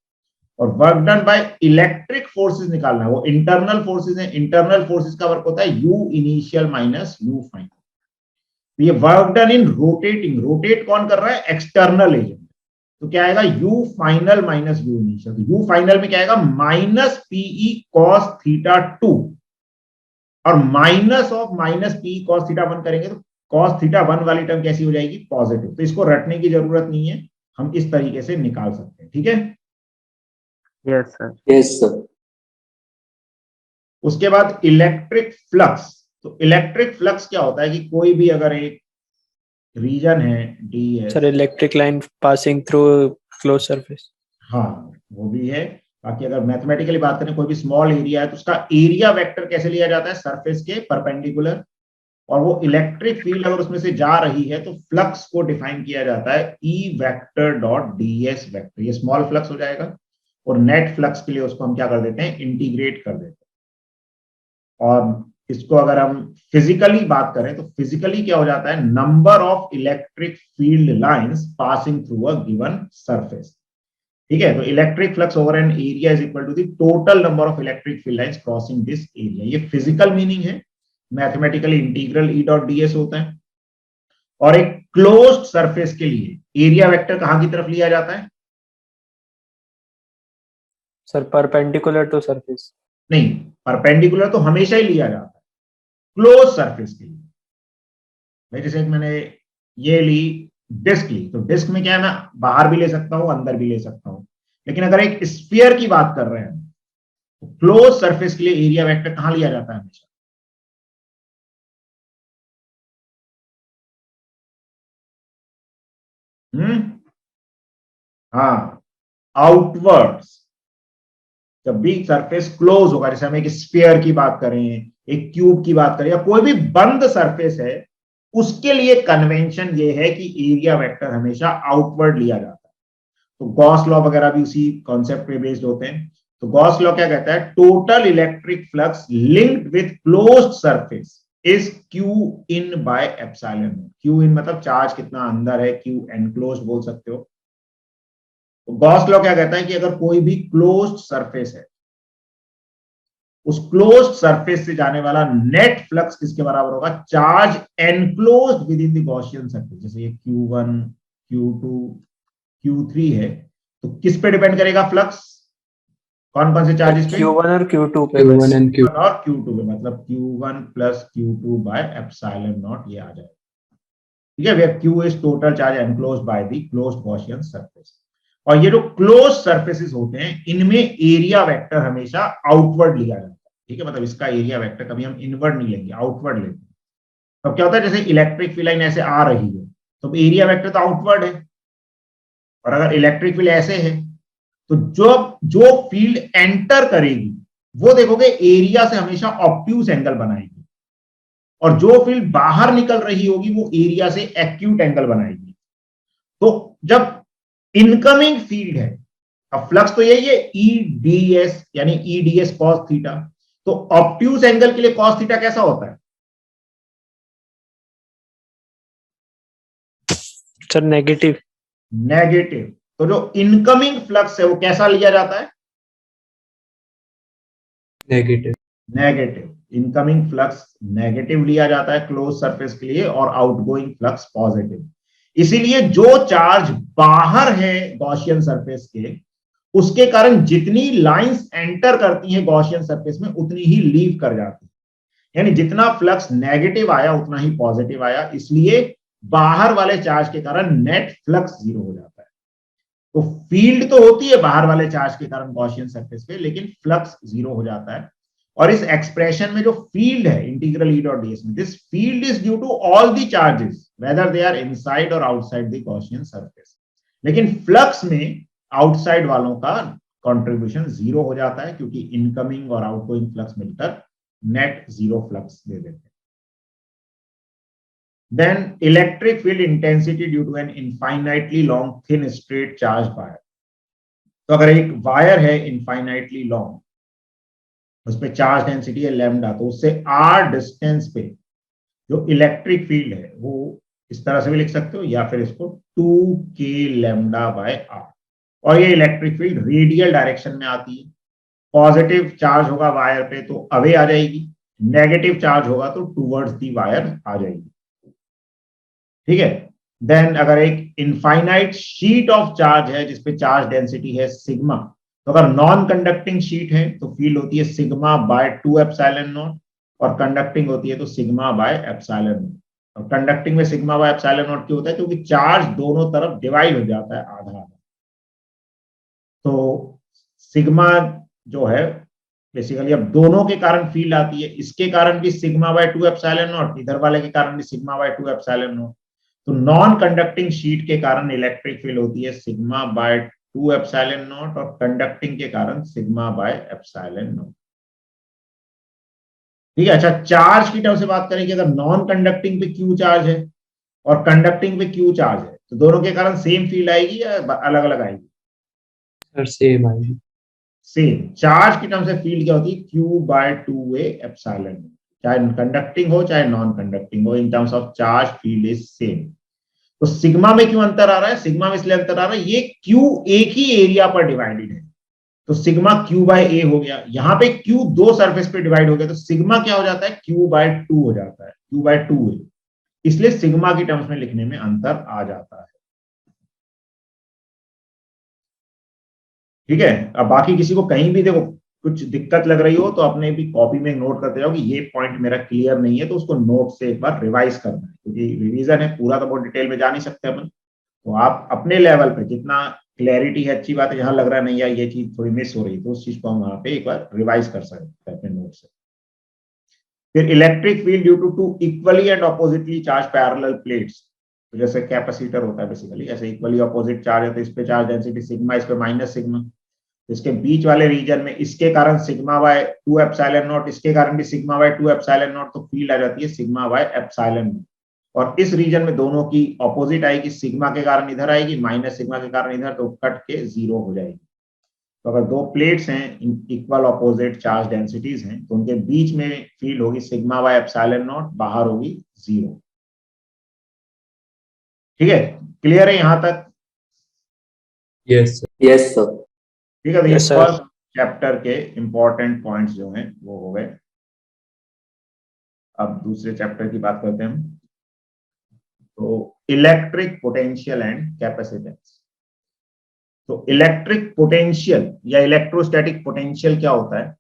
और work done by electric forces निकालना है, वो इंटरनल फोर्सेस हैं, इंटरनल फोर्सेस का वर्क होता है U initial minus U final. तो ये work done in rotating, rotate कौन कर रहा है, एक्सटर्नल एजेंट, तो क्या आएगा, U final minus U initial. तो यू फाइनल में क्या आएगा, माइनस पीई कॉस थीटा 2, और minus of minus PE cos theta 1 करेंगे तो कॉस थीटा 1 वाली टर्म कैसी हो जाएगी, पॉजिटिव। तो इसको रटने की जरूरत नहीं है, हम इस तरीके से निकाल सकते हैं। ठीक है, Yes, sir. Yes, sir. उसके बाद इलेक्ट्रिक फ्लक्स। तो इलेक्ट्रिक फ्लक्स क्या होता है कि कोई भी अगर एक रीजन है ds, sir electric line passing through close surface. हाँ वो भी है। बाकी अगर मैथमेटिकली बात करें, कोई भी स्मॉल एरिया है तो उसका एरिया वेक्टर कैसे लिया जाता है, सरफेस के परपेंडिकुलर। और वो इलेक्ट्रिक फील्ड अगर उसमें से जा रही है तो फ्लक्स को डिफाइन किया जाता है E vector dot ds vector, ये स्मॉल फ्लक्स हो जाएगा। और नेट फ्लक्स के लिए उसको हम क्या कर देते हैं, इंटीग्रेट कर देते हैं। और इसको अगर हम फिजिकली बात करें तो फिजिकली क्या हो जाता है, number of electric field lines passing through a given surface. ठीक है, तो electric flux over an area is equal to the total number of electric field lines crossing this area, ये फिजिकल मीनिंग है। Mathematically integral E dot ds होता है। और एक closed surface के लिए एरिया वेक्टर कहां की तरफ लिया जाता है, सर परपेंडिकुलर टू सरफेस। नहीं, परपेंडिकुलर तो हमेशा ही लिया जाता है क्लोज सरफेस के लिए। भाई जैसे मैंने ये ली डिस्क ली, तो डिस्क में क्या है, मैं बाहर भी ले सकता हूं अंदर भी ले सकता हूं, लेकिन अगर एक स्फीयर की बात कर रहे हैं तो क्लोज सरफेस के लिए एरिया वेक्टर कहां लिया जाता है हमेशा, हाँ, आउटवर्ड्स। जब भी सरफेस क्लोज होगा, जैसे हम एक स्फीयर की बात करें, एक क्यूब की बात करें, या कोई भी बंद सरफेस है, उसके लिए कन्वेंशन ये है कि एरिया वेक्टर हमेशा आउटवर्ड लिया जाता है। तो गॉस लॉ वगैरह भी उसी कॉन्सेप्ट पे बेस्ड होते हैं। तो गॉस लॉ क्या कहता है, total electric flux linked with closed surface is q in by epsilon naught. Q in मतलब चार्ज कितना अंदर है, क्यू एनक्लोज्ड बोल सकते हो। तो गॉस लॉ क्या कहता है कि अगर कोई भी क्लोज्ड सरफेस है, उस क्लोज्ड सरफेस से जाने वाला नेट फ्लक्स किसके बराबर होगा, charge enclosed with in the Gaussian surface. जैसे ये Q1 Q2 Q3 है, तो किस पे डिपेंड करेगा फ्लक्स, कौन कौन से चार्जेस पे, Q1 और Q2 पे। Q1 and Q2. और Q2 पे, मतलब Q1 plus Q2 bye epsilon not, ये आ जाएगा। ठीक है, where Q is total charge enclosed by the closed Gaussian surface. और ये जो क्लोज सरफेसेस होते हैं, इनमें एरिया वेक्टर हमेशा आउटवर्ड लिया जाता है। ठीक है, मतलब इसका एरिया वेक्टर कभी हम इनवर्ड नहीं लेंगे, आउटवर्ड लेते हैं। तो क्या होता है, जैसे इलेक्ट्रिक फील्ड लाइन ऐसे आ रही है तो एरिया वेक्टर तो आउटवर्ड है, और अगर इलेक्ट्रिक फील्ड ऐसे है तो जो फील्ड एंटर करेगी वो देखोगे एरिया से हमेशा ऑब्ट्यूज एंगल बनाएगी, और जो फील्ड बाहर निकल रही होगी वो एरिया से एक्यूट एंगल बनाएगी। तो जब इनकमिंग फील्ड है, अब फ्लक्स तो यही है EDS यानी EDS cos थीटा, तो ऑब्ट्यूज एंगल के लिए cos थीटा कैसा होता है, सर नेगेटिव। नेगेटिव। तो जो इनकमिंग फ्लक्स है वो कैसा लिया जाता है, Negative. Negative. Incoming flux negative लिया जाता है क्लोज सरफेस के लिए, और आउटगोइंग फ्लक्स पॉजिटिव। इसीलिए जो चार्ज बाहर है गॉसियन सरफेस के, उसके कारण जितनी लाइंस एंटर करती हैं गॉसियन सरफेस में उतनी ही लीव कर जाती है, यानी जितना फ्लक्स नेगेटिव आया उतना ही पॉजिटिव आया, इसलिए बाहर वाले चार्ज के कारण नेट फ्लक्स जीरो हो जाता है। तो फील्ड तो होती है बाहर वाले चार्ज के कारण गॉसियन सरफेस पे, लेकिन फ्लक्स जीरो हो जाता है। और इस एक्सप्रेशन में जो फील्ड है इंटीग्रल ई डॉट ds में, this field is due to all the charges whether they are inside और आउटसाइड द गॉसियन सरफेस। लेकिन फ्लक्स में आउटसाइड वालों का कंट्रीब्यूशन जीरो हो जाता है, क्योंकि इनकमिंग और आउटगोइंग फ्लक्स मिलकर नेट जीरो फ्लक्स दे देते हैं। Then electric field intensity due to an infinitely long thin straight charged wire. तो अगर एक वायर है इनफाइनाइटली लॉन्ग, उस पे चार्ज डेंसिटी है लैम्डा, तो उससे r डिस्टेंस पे जो इलेक्ट्रिक फील्ड है वो इस तरह से भी लिख सकते हो, या फिर इसको 2k लैम्डा बाय r। और ये इलेक्ट्रिक फील्ड रेडियल डायरेक्शन में आती है। पॉजिटिव चार्ज होगा वायर पे तो अवे आ जाएगी, नेगेटिव चार्ज होगा तो टूवर्ड्स दी वायर आ जाएगी। ठीक है। देन अगर एक इनफाइनाइट शीट ऑफ चार्ज है जिसपे चार्ज डेंसिटी है सिग्मा, तो अगर नॉन कंडक्टिंग शीट है तो फील्ड होती है सिग्मा बाय 2 एप्सिलॉन नॉट, और कंडक्टिंग होती है तो सिग्मा बाय एप्सिलॉन नॉट। और कंडक्टिंग में सिग्मा बाय एप्सिलॉन नॉट क्यों होता है? क्योंकि चार्ज दोनों तरफ डिवाइड हो जाता है आधा आधा। तो सिग्मा जो है बेसिकली अब दोनों के कारण फील्ड आती है, इसके कारण भी सिग्मा बाय 2 एप्सिलॉन नॉट, इधर वाले के कारण भी सिग्मा बाय 2 एप्सिलॉन नॉट। तो नॉन कंडक्टिंग शीट के कारण इलेक्ट्रिक फील्ड होती है सिग्मा बाय 2 एप्सिलॉन नॉट, और कंडक्टिंग के कारण सिग्मा बाय एप्सिलॉन नॉट। ठीक है। अच्छा, चार्ज की टर्म से बात करें कि अगर नॉन कंडक्टिंग पे क्यू चार्ज है और कंडक्टिंग पे क्यू चार्ज है, तो दोनों के कारण सेम फील्ड आएगी या अलग अलग आएगी? सर सेम आएगी। सेम। चार्ज की टर्म से फील्ड क्या होती है? क्यू बाय 2a एप्सिलॉन, चाहे कंडक्टिंग हो चाहे नॉन कंडक्टिंग हो, in terms of charge field is same. तो सिग्मा में क्यों अंतर आ रहा है? सिग्मा में इसलिए अंतर आ रहा है, ये क्यू एक ही एरिया पर डिवाइडेड है, तो सिग्मा क्यू बाय ए हो गया। यहां पे क्यू दो सरफेस पे डिवाइड हो गया, तो सिग्मा क्या हो जाता है? क्यू बाय 2 हो जाता है, क्यू बाय 2a। इसलिए सिग्मा की टर्म्स में लिखने में अंतर आ जाता है। ठीक है। अब बाकी किसी को कहीं भी देखो कुछ दिक्कत लग रही हो तो अपने भी कॉपी में नोट करते जाओ कि ये पॉइंट मेरा क्लियर नहीं है, तो उसको नोट से एक बार रिवाइज करना है, क्योंकि रिवीजन है, पूरा तो बहुत डिटेल में जा नहीं सकते अपन। तो आप अपने लेवल पे जितना क्लैरिटी है, अच्छी बात है, जहां लग रहा है नहीं यार ये चीज थोड़ी मिस हो रही है, तो उस चीज को हम वहां पे एक बार रिवाइज कर सकते हैं अपने नोट से। फिर electric field due to 2 equally and oppositely charge parallel plates, तो जैसे कैपेसिटर होता है बेसिकली, ऐसे इक्वली ऑपोजिट चार्ज है, तो इस पे चार्ज डेंसिटी सिग्मा, इस पे माइनस सिग्मा। इसके बीच वाले रीजन में इसके कारण सिग्मा बाय 2 एप्सिलॉन नॉट, इसके कारण भी सिग्मा बाय 2 एप्सिलॉन नॉट, तो फील्ड आ जाती है सिग्मा बाय एप्सिलॉन नॉट। और इस रीजन में दोनों की ऑपोजिट आएगी, सिग्मा के कारण इधर आएगी, माइनस सिग्मा के कारण इधर, तो कट के जीरो हो जाएगी। तो अगर दो प्लेट्स हैं इक्वल ऑपोजिट चार्ज डेंसिटीज हैं, तो उनके बीच में फील्ड होगी सिग्मा बाय एप्सिलॉन नॉट, बाहर होगी जीरो। ठीक है, क्लियर है यहां तक? Yes sir. Yes sir. ठीक है। तो ये Yes, sir. फर्स्ट चैप्टर के इंपॉर्टेंट पॉइंट्स जो हैं वो हो गए। अब दूसरे चैप्टर की बात करते हैं हम। तो इलेक्ट्रिक पोटेंशियल एंड कैपेसिटेंस। तो इलेक्ट्रिक पोटेंशियल या इलेक्ट्रोस्टैटिक पोटेंशियल क्या होता है?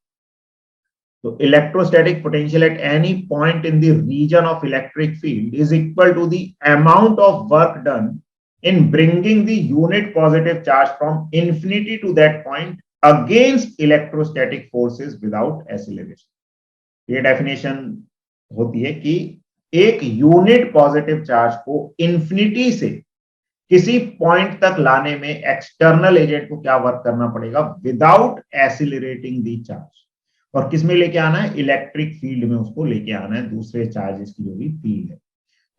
तो electrostatic potential at any point in the region of electric field is equal to the amount of work done in bringing the unit positive charge from infinity to that point against electrostatic forces without acceleration. ये definition होती है कि एक unit positive charge को infinity से किसी point तक लाने में एक्सटर्नल एजेंट को क्या वर्क करना पड़ेगा? Without accelerating the charge. और किस में लेके आना है? इलेक्ट्रिक फील्ड में उसको लेके आना है, दूसरे चार्जेस की जो भी फील्ड है।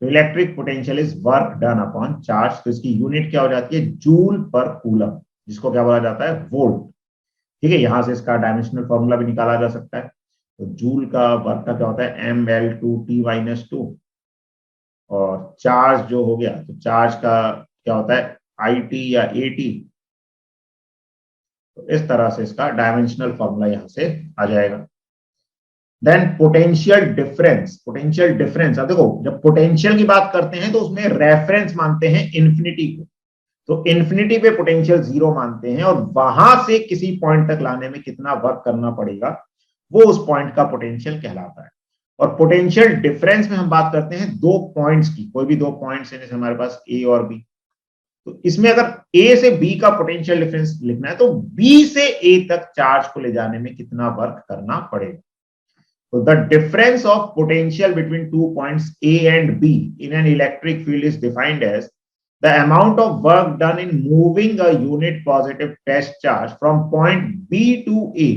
तो electric potential is work done upon charge. तो इसकी यूनिट क्या हो जाती है? जूल पर कूलम, जिसको क्या बोला जाता है? वोल्ट। ठीक है। यहां से इसका डायमेंशनल फॉर्मूला भी निकाला जा सकता है। तो जूल का वर्क का क्या होता है? mL2T-2। और चार्ज जो हो गया, तो चार्ज का क्या होता है? IT या AT। तो इस तरह से इसका डायमेंशनल फॉर्मूला यहां से आ जाएगा। Then potential difference. Potential difference, अब देखो जब पोटेंशियल की बात करते हैं तो उसमें रेफरेंस मानते हैं इन्फिनिटी को। तो इन्फिनिटी पे पोटेंशियल 0 मानते हैं और वहां से किसी पॉइंट तक लाने में कितना वर्क करना पड़ेगा वो उस पॉइंट का पोटेंशियल कहलाता है। और पोटेंशियल डिफरेंस में हम बात करते हैं दो पॉइंट्स की, कोई भी दो पॉइंट्स हैं जैसे हमारे पास ए और बी, तो इसमें अगर ए से बी का पोटेंशियल डिफरेंस लिखना है तो बी से ए तक चार्ज को ले जाने में कितना वर्क करना पड़ेगा। So the difference of potential between 2 points A and B in an electric field is defined as the amount of work done in moving a unit positive test charge from point B to A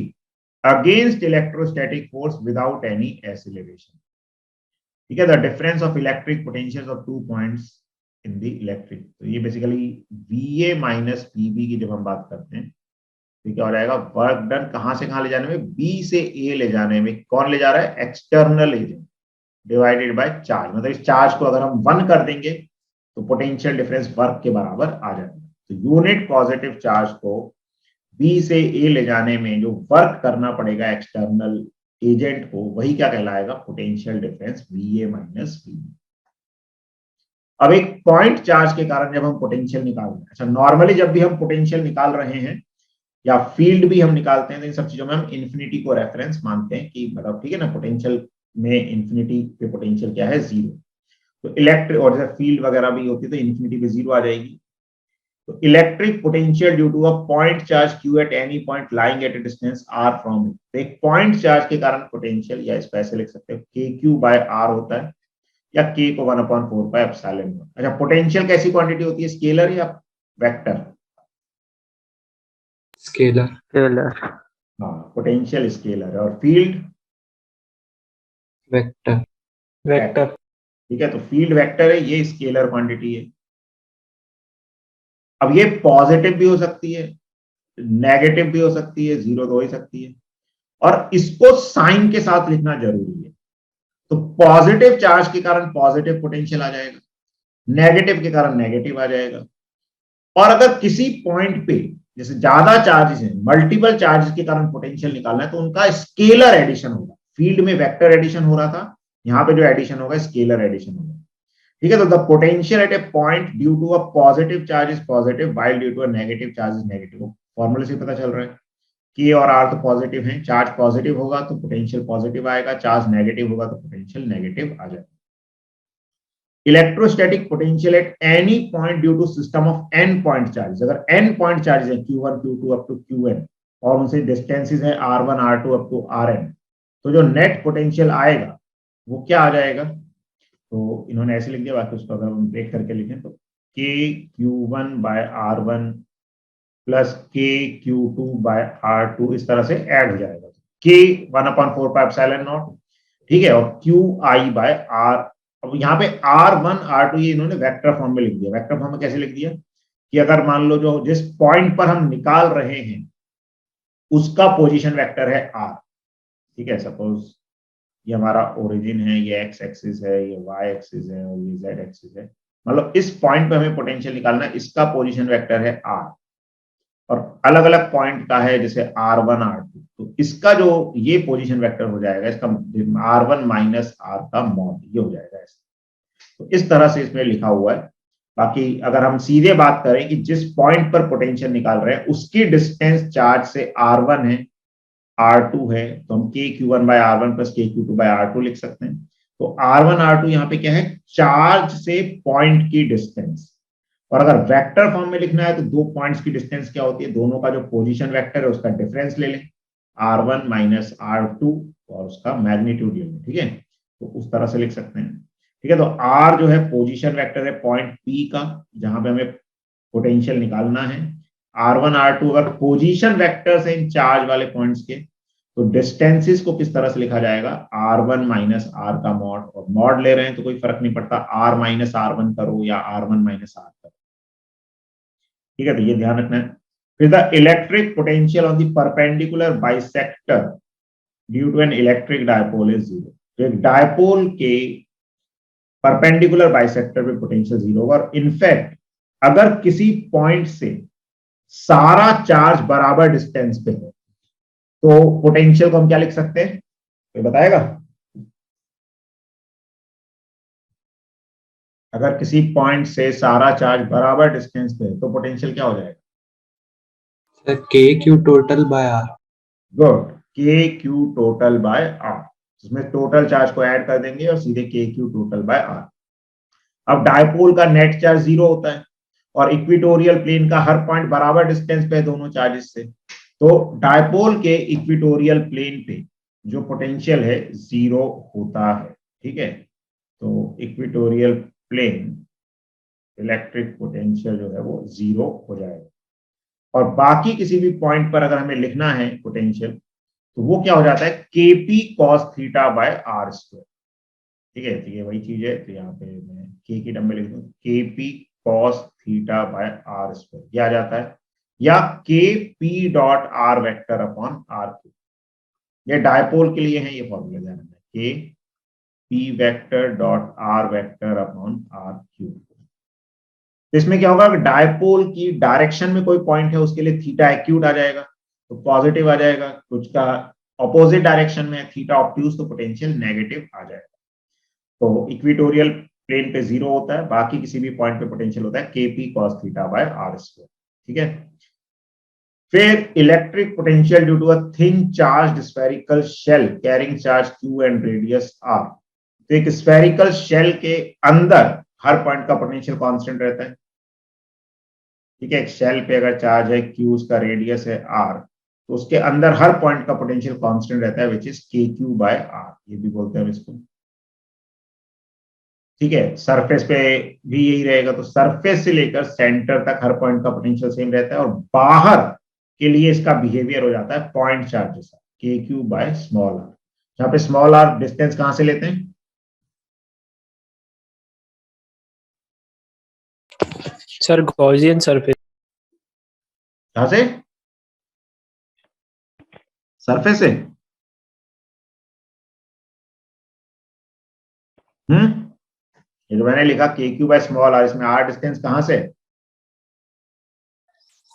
against electrostatic force without any acceleration. ठीक है, the difference of electric potentials of 2 points in the electric, तो ये basically VA minus PB की जब हम बात करते हैं तो क्या हो जाएगा, वर्क डन कहां से कहां ले जाने में, बी से ए ले जाने में, कौन ले जा रहा है, external agent divided by charge, मतलब इस चार्ज को अगर हम 1 कर देंगे तो पोटेंशियल डिफरेंस वर्क के बराबर आ जाएगा। तो यूनिट पॉजिटिव चार्ज को बी से ए ले जाने में जो वर्क करना पड़ेगा एक्सटर्नल एजेंट को, वही क्या कहलाएगा, potential difference V A minus V. अब एक पॉइंट चार्ज के कारण जब हम पोटेंशियल निकाल रहे हैं, अच्छा नॉर्मली जब भी हम पोटेंशियल निकाल रहे हैं या फील्ड भी हम निकालते हैं तो इन सब चीजों में हम इन्फिनिटी को रेफरेंस मानते हैं कि मतलब ठीक है ना, पोटेंशियल में इन्फिनिटी पे पोटेंशियल क्या है, 0। तो इलेक्ट्रिक और जैसे फील्ड वगैरह भी होती है तो इन्फिनिटी पे 0 आ जाएगी। तो electric potential due to a point charge Q at any point lying at a distance R from it, तो एक पॉइंट चार्ज के कारण पोटेंशियल, या इसको ऐसे लिख सकते हो के क्यू बाय आर होता है, या के को 1/4 पाई एप्सिलॉन। अच्छा पोटेंशियल कैसी क्वांटिटी होती है, स्केलर या वेक्टर? स्केलर। स्केलर। हाँ, पोटेंशियल स्केलर है। और फील्ड वेक्टर। वेक्टर। ठीक है, तो फील्ड वेक्टर है, ये स्केलर क्वांटिटी है। अब ये पॉजिटिव भी हो सकती है, नेगेटिव भी हो सकती है, 0 तो हो ही सकती है, और इसको साइन के साथ लिखना जरूरी है। तो पॉजिटिव चार्ज के कारण पॉजिटिव पोटेंशियल आ जाएगा, नेगेटिव के कारण नेगेटिव आ जाएगा। और अगर किसी पॉइंट पे जैसे ज्यादा चार्जेस हैं, मल्टीपल चार्जेस के कारण पोटेंशियल निकालना है तो उनका स्केलर एडिशन होगा। फील्ड में वेक्टर एडिशन हो रहा था, यहाँ पे जो एडिशन होगा स्केलर एडिशन होगा। ठीक है, तो the potential at a point due to a positive charge is positive while due to a negative charge is negative. फॉर्मूले से पता चल रहा है कि और आर तो पॉजिटिव है, चार्ज पॉजिटिव होगा तो पोटेंशियल पॉजिटिव आएगा, चार्ज नेगेटिव होगा तो पोटेंशियल नेगेटिव आ जाएगा। Electrostatic potential at any point due to system of n point charge, अगर n पॉइंट चार्ज है Q1 Q2 up to Qn और उनसे डिस्टेंसेस है R1 R2 up to Rn, तो जो नेट पोटेंशियल आएगा वो क्या आ जाएगा, तो इन्होंने ऐसे लिख दिया, बाकी उसको अगर हम ब्रेक करके लिखें तो k Q1 by R1 plus k Q2 by R2 इस तरह से ऐड हो जाएगा। k 1/4 पाई एप्सिलॉन नॉट, ठीक है, और QI बाय R। अब यहाँ पे R1 R2 ये इन्होंने वेक्टर फॉर्म में लिख दिया। वेक्टर फॉर्म में कैसे लिख दिया कि अगर मान लो जो जिस पॉइंट पर हम निकाल रहे हैं उसका पोजीशन वेक्टर है R, ठीक है, सपोज ये हमारा ओरिजिन है, ये x एक्सिस है, ये y एक्सिस है और ये z एक्सिस है, मतलब इस पॉइंट पे हमें पोटेंशियल निकालना है, इसका पोजीशन वेक्टर है R और अलग अलग पॉइंट का है जैसे R1 R2, तो इसका जो ये पोजीशन वेक्टर हो जाएगा, इसका R1 माइनस R का मॉड, ये हो जाएगा ऐसे। तो इस तरह से इसमें लिखा हुआ है। बाकी अगर हम सीधे बात करें कि जिस पॉइंट पर पोटेंशियल निकाल रहे हैं उसकी डिस्टेंस चार्ज से R1 है, R2 है, तो हम k Q1 by R1 plus k Q2 by R2 लिख सकते हैं। तो R1 R2 यहाँ पे क्या है, चार्ज से पॉइंट की डिस्टेंस। और अगर वेक्टर फॉर्म में लिखना है तो दो पॉइंट्स की डिस्टेंस क्या होती है, दोनों का जो पोजीशन वेक्टर है उसका डिफरेंस ले लें, R1 माइनस R2 और उसका मैग्नीट्यूड ले लें, ठीक है, तो उस तरह से लिख सकते हैं। ठीक है, तो R जो है पोजीशन वेक्टर है पॉइंट P का जहां पे हमें पोटेंशियल निकालना है। R1 R2 अगर पोजीशन वेक्टर्स है इन चार्ज वाले पॉइंट्स के, तो डिस्टेंसेस को किस तरह से लिखा जाएगा, R1 माइनस R का मॉड, और मॉड ले रहे हैं तो कोई फर्क नहीं पड़ता, R माइनस R1 करो या R1 माइनस R करो। ठीक है, तो ये ध्यान रखना है। फिर the electric potential on the perpendicular bisector due to an electric dipole is 0। तो एक डायपोल के परपेंडिकुलर बाइसेक्टर पे पोटेंशियल 0 होगा। और इनफैक्ट अगर किसी पॉइंट से सारा चार्ज बराबर डिस्टेंस पे है तो पोटेंशियल को हम क्या लिख सकते हैं, कोई बताएगा? अगर किसी पॉइंट से सारा चार्ज बराबर डिस्टेंस पे है तो पोटेंशियल क्या हो जाएगा? Sir K Q total by R. Good, K Q total by R. इसमें टोटल चार्ज को ऐड कर देंगे और सीधे K Q total by R. अब डायपोल का नेट चार्ज 0 होता है और इक्वेटोरियल प्लेन का हर पॉइंट बराबर डिस्टेंस पे है दोनों चार्जेस से, तो डायपोल के इक्वेटोरियल प्लेन पे जो पोटेंशियल है 0 होता है। ठीक है, तो इक्वेटोरियल प्लेन इलेक्ट्रिक पोटेंशियल जो है वो 0 हो जाएगा। और बाकी किसी भी पॉइंट पर अगर हमें लिखना है पोटेंशियल तो वो क्या हो जाता है? KP cos theta by R square. ठीक है, तो ये वही चीज है, तो यहाँ पे मैं के की टर्म में लिख दूं KP cos theta by R square, ये आ जाता है, या K P dot R vector upon R cube. ये डायपोल के लिए है ये फॉर्मूला ध्यान रखना, K P vector dot R vector upon R cube. इसमें क्या होगा? डायपोल की डायरेक्शन में कोई पॉइंट है उसके लिए थीटा एक्यूट आ जाएगा तो पॉजिटिव आ जाएगा, कुछ का ऑपोजिट डायरेक्शन में थीटा ऑब्ट्यूज तो पोटेंशियल नेगेटिव आ जाएगा। तो इक्वेटोरियल प्लेन पे 0 होता है, बाकी किसी भी पॉइंट पे पोटेंशियल होता है KP cos theta by R square. ठीक है, फिर electric potential due to a thin charged spherical shell carrying charge q and radius r। तो एक स्फेरिकल शेल के अंदर हर पॉइंट का पोटेंशियल कांस्टेंट रहता है। ठीक है, एक शेल पे अगर चार्ज है q, उसका रेडियस है r, तो उसके अंदर हर पॉइंट का पोटेंशियल कांस्टेंट रहता है which is kq by r, ये भी बोलते हैं इसको। ठीक है, सरफेस पे भी यही रहेगा, तो सरफेस से लेकर सेंटर तक हर पॉइंट का पोटेंशियल सेम रहता है और बाहर के लिए इसका बिहेवियर हो जाता है पॉइंट चार्ज जैसा, के क्यू बाय स्मॉल आर। यहाँ पे स्मॉल आर डिस्टेंस कहां से लेते हैं? Sir Gaussian surface. कहां से? सरफेस से। ये जो मैंने लिखा के क्यू बाय स्मॉल आर, इसमें आर डिस्टेंस कहां से?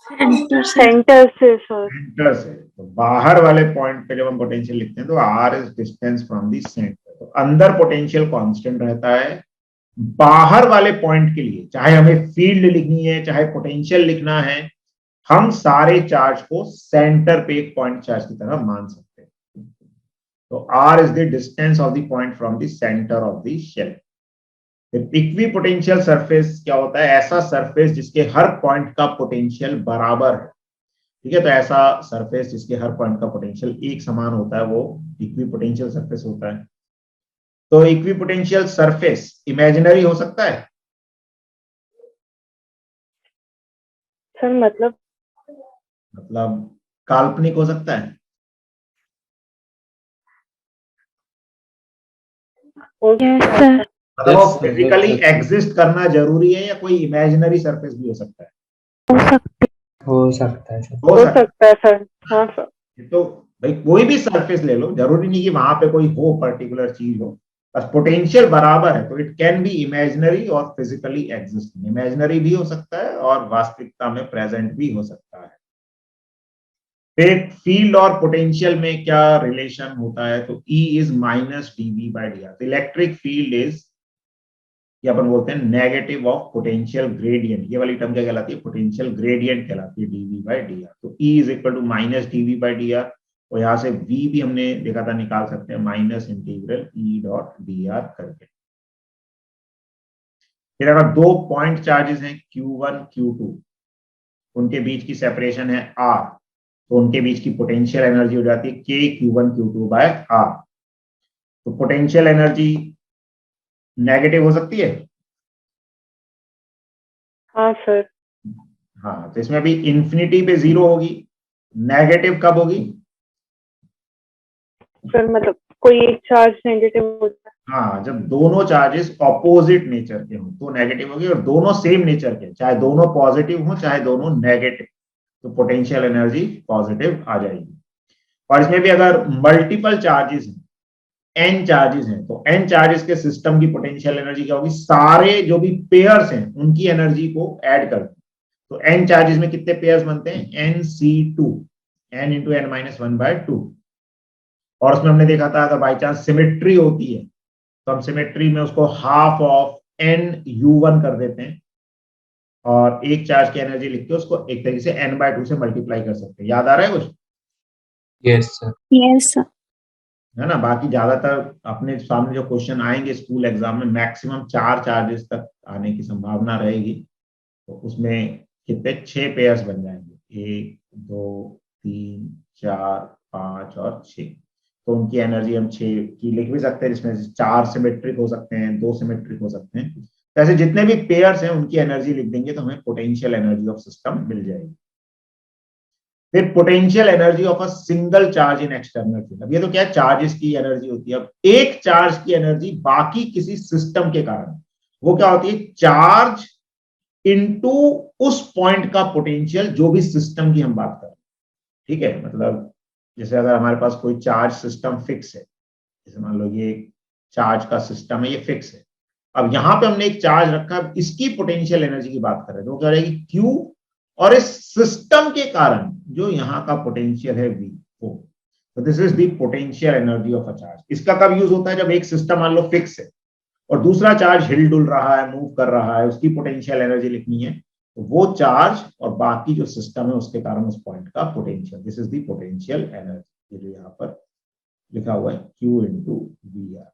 सेंटर से सर। सेंटर से। तो बाहर वाले पॉइंट पे जब हम पोटेंशियल लिखते हैं तो R is distance from the centre, तो अंदर पोटेंशियल कांस्टेंट रहता है। बाहर वाले पॉइंट के लिए चाहे हमें फील्ड लिखनी है चाहे पोटेंशियल लिखना है, हम सारे चार्ज को सेंटर पे एक पॉइंट चार्ज की तरह मान सकते हैं। तो r is the distance of the point from the centre of the shell. Equipotential surface क्या होता है? ऐसा सरफेस जिसके हर पॉइंट का पोटेंशियल बराबर है। ठीक है, तो ऐसा सरफेस जिसके हर पॉइंट का पोटेंशियल एक समान होता है वो इक्विपोटेंशियल सरफेस होता है। तो इक्विपोटेंशियल सरफेस इमेजिनरी हो सकता है? सर मतलब काल्पनिक हो सकता है? Yes sir. मतलब वो फिजिकली एग्जिस्ट करना जरूरी है या कोई इमेजिनरी सरफेस भी हो सकता है? हो सकते। हो सकता है सर। हो सकता है सर। हाँ सर। तो भाई कोई भी सरफेस ले लो, जरूरी नहीं कि वहां पे कोई हो पर्टिकुलर चीज हो, बस पोटेंशियल बराबर है तो इट कैन बी इमेजिनरी और फिजिकली एग्जिस्टिंग। इमेजिनरी भी हो सकता है और वास्तविकता में प्रेजेंट भी हो सकता है। फिर फील्ड और पोटेंशियल में क्या रिलेशन होता है? तो E is minus dV by dr। Electric field is, ये अपन बोलते हैं नेगेटिव ऑफ पोटेंशियल ग्रेडियंट। ये वाली टर्म क्या कहलाती है? पोटेंशियल ग्रेडियंट कहलाती है, dV बाय dr। तो E is equal to minus dV by dr, और यहाँ से V भी हमने देखा था निकाल सकते हैं, minus integral E dot dr करके। फिर अगर दो पॉइंट चार्जेस हैं Q1 Q2, उनके बीच की सेपरेशन है R, तो उनके बीच की पोटेंशियल एनर्जी हो जाती है K Q1 Q2 by R। तो पोटेंशियल एनर्जी नेगेटिव हो सकती है? हाँ सर। हाँ, तो इसमें अभी इंफिनिटी पे 0 होगी। नेगेटिव कब होगी? सर मतलब कोई एक चार्ज नेगेटिव होता है। हाँ, जब दोनों चार्जेस ऑपोजिट नेचर के हों तो नेगेटिव होगी, और दोनों सेम नेचर के, चाहे दोनों पॉजिटिव हो चाहे दोनों नेगेटिव, तो पोटेंशियल एनर्जी पॉजिटिव आ जाएगी। और इसमें भी अगर मल्टीपल चार्जेस हैं, n चार्जेस हैं, तो n चार्जेस के सिस्टम की पोटेंशियल एनर्जी क्या होगी? सारे जो भी पेयर्स हैं उनकी एनर्जी को ऐड कर दें। तो n चार्जेस में कितने पेयर्स बनते हैं? nc2, n into n minus 1/2। और उसमें हमने देखा था अगर बाई चांस सिमेट्री होती है तो हम सिमेट्री में उसको हाफ ऑफ NU1 कर देते हैं और एक चार्ज की एनर्जी लिख के उसको एक तरीके से n/2 से मल्टीप्लाई कर सकते हैं। याद आ रहा है कुछ? Yes, sir. Yes, sir. है ना। बाकी ज्यादातर अपने सामने जो क्वेश्चन आएंगे स्कूल एग्जाम में मैक्सिमम 4 चार्जेस तक आने की संभावना रहेगी। तो उसमें कितने 6 पेयर्स बन जाएंगे, 1 2 3 4 5 और 6। तो उनकी एनर्जी हम 6 की लिख भी सकते हैं, जिसमें 4 सिमेट्रिक हो सकते हैं, 2 सिमेट्रिक हो सकते हैं। ऐसे जितने भी पेयर्स हैं उनकी एनर्जी लिख देंगे तो हमें पोटेंशियल एनर्जी ऑफ सिस्टम मिल जाएगी। फिर potential energy of a single charge in external field. अब ये तो क्या है, चार्जेस की एनर्जी होती है। अब एक चार्ज की एनर्जी बाकी किसी सिस्टम के कारण वो क्या होती है, चार्ज इनटू उस पॉइंट का पोटेंशियल जो भी सिस्टम की हम बात कर रहे हैं। ठीक है, मतलब जैसे अगर हमारे पास कोई चार्ज सिस्टम फिक्स है, जैसे मान लो ये एक चार्ज का सिस्टम है, ये फिक्स है। अब यहां पे हमने एक चार्ज रखा, अब इसकी पोटेंशियल एनर्जी की बात कर रहे हैं तो क्या हो जाएगी Q, और इस सिस्टम के कारण जो यहाँ का पोटेंशियल है V O। तो this is the potential energy of a charge. इसका कब यूज होता है, जब एक सिस्टम मान लो फिक्स है और दूसरा चार्ज हिल डुल रहा है, मूव कर रहा है, उसकी पोटेंशियल एनर्जी लिखनी है। तो वो चार्ज और बाकी जो सिस्टम है उसके कारण उस पॉइंट का potential, this is the potential energy, जो यहाँ पर लिखा हुआ है Q इंटू VR।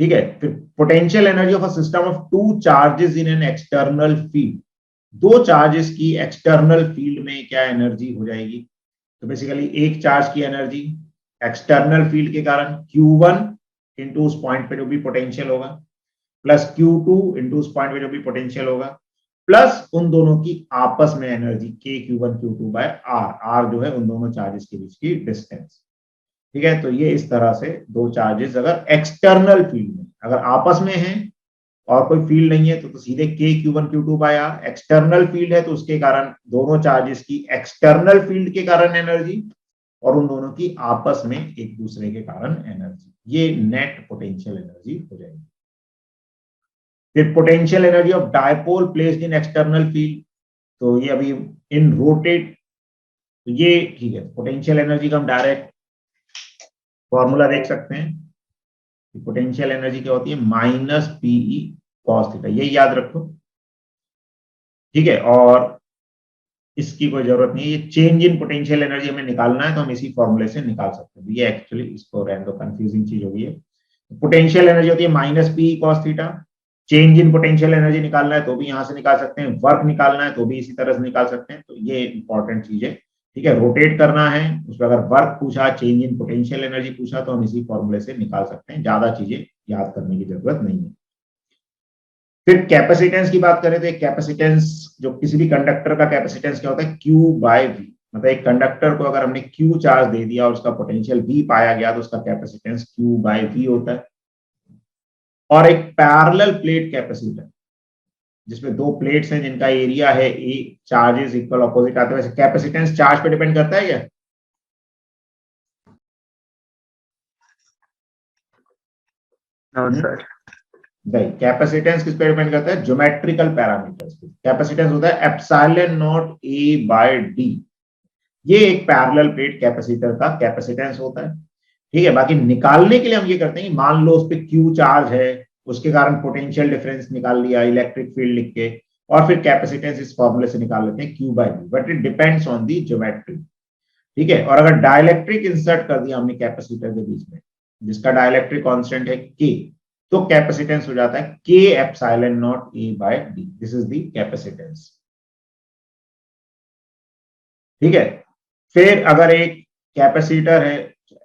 ठीक है, फिर potential energy of a system of 2 charges in an external field. 2 charges की एक्सटर्नल फील्ड में क्या एनर्जी हो जाएगी, तो बेसिकली एक चार्ज की एनर्जी एक्सटर्नल फील्ड के कारण Q1 इंटू उस पॉइंट पे जो भी पोटेंशियल होगा, प्लस Q2 इंटू उस पॉइंट पे जो भी पोटेंशियल होगा, प्लस उन दोनों की आपस में energy KQ1 Q2 by R जो है उन दोनों चार्जेस के बीच की डिस्टेंस। ठीक है, तो ये इस तरह से 2 चार्जेस अगर एक्सटर्नल फील्ड में अगर आपस में हैं और कोई फील्ड नहीं है तो सीधे KQ1 Q2 by R। External field है तो उसके कारण दोनों चार्जेस की एक्सटर्नल फील्ड के कारण एनर्जी और उन दोनों की आपस में एक दूसरे के कारण एनर्जी, ये नेट पोटेंशियल एनर्जी हो जाएगी। फिर potential energy of dipole placed in external field, तो ये अभी इन रोटेट, तो ये ठीक है, पोटेंशियल एनर्जी का हम डायरेक्ट फॉर्मूला देख सकते हैं। पोटेंशियल एनर्जी क्या होती है, माइनस PE cos थीटा, ये याद रखो। ठीक है, और इसकी कोई जरूरत नहीं है, ये चेंज इन पोटेंशियल एनर्जी हमें निकालना है तो हम इसी फॉर्मूले से निकाल सकते हैं। ये एक्चुअली इसको रहने दो, कंफ्यूजिंग चीज होगी है। पोटेंशियल एनर्जी होती है minus PE cos theta. Change in potential energy निकालना है तो भी यहां से निकाल सकते हैं, वर्क निकालना है तो भी इसी तरह से निकाल सकते हैं। तो ये इंपॉर्टेंट चीज है। ठीक है, रोटेट करना है उसमें अगर वर्क पूछा, चेंज इन पोटेंशियल एनर्जी पूछा तो हम इसी फॉर्मूले से निकाल सकते हैं, ज्यादा चीजें याद करने की जरूरत नहीं है। फिर कैपेसिटेंस की बात करें तो एक कैपेसिटेंस, जो किसी भी कंडक्टर का कैपेसिटेंस क्या होता है, Q बाय V। मतलब एक कंडक्टर को अगर हमने Q चार्ज दे दिया और उसका पोटेंशियल V पाया गया तो उसका कैपेसिटेंस Q बाय V होता है। और एक पैरेलल प्लेट कैपेसिटर जिसमें 2 प्लेट्स हैं जिनका एरिया है A, चार्जेस इक्वल ऑपोजिट आते हैं। वैसे कैपेसिटेंस चार्ज पे डिपेंड करता है क्या? No, sir. नहीं, कैपेसिटेंस किस पे डिपेंड करता है, ज्योमेट्रिकल पैरामीटर्स पे। कैपेसिटेंस होता है epsilon nought A by D। ये एक पैरेलल प्लेट कैपेसिटर का कैपेसिटेंस होता है। ठीक है, बाकी निकालने के लिए हम ये करते हैं कि मान लो उस पे Q चार्ज है, उसके कारण पोटेंशियल डिफरेंस निकाल लिया इलेक्ट्रिक फील्ड लिख के, और फिर कैपेसिटेंस इस फॉर्मूले से निकाल लेते हैं Q by V, but it depends on the geometry. ठीक है, और अगर डाइलेक्ट्रिक इंसर्ट कर दिया हमने कैपेसिटर के बीच में जिसका डाइलेक्ट्रिक कांस्टेंट है K, तो कैपेसिटेंस हो जाता है K epsilon nought A by D। This is the capacitance. ठीक है, फिर अगर एक कैपेसिटर है,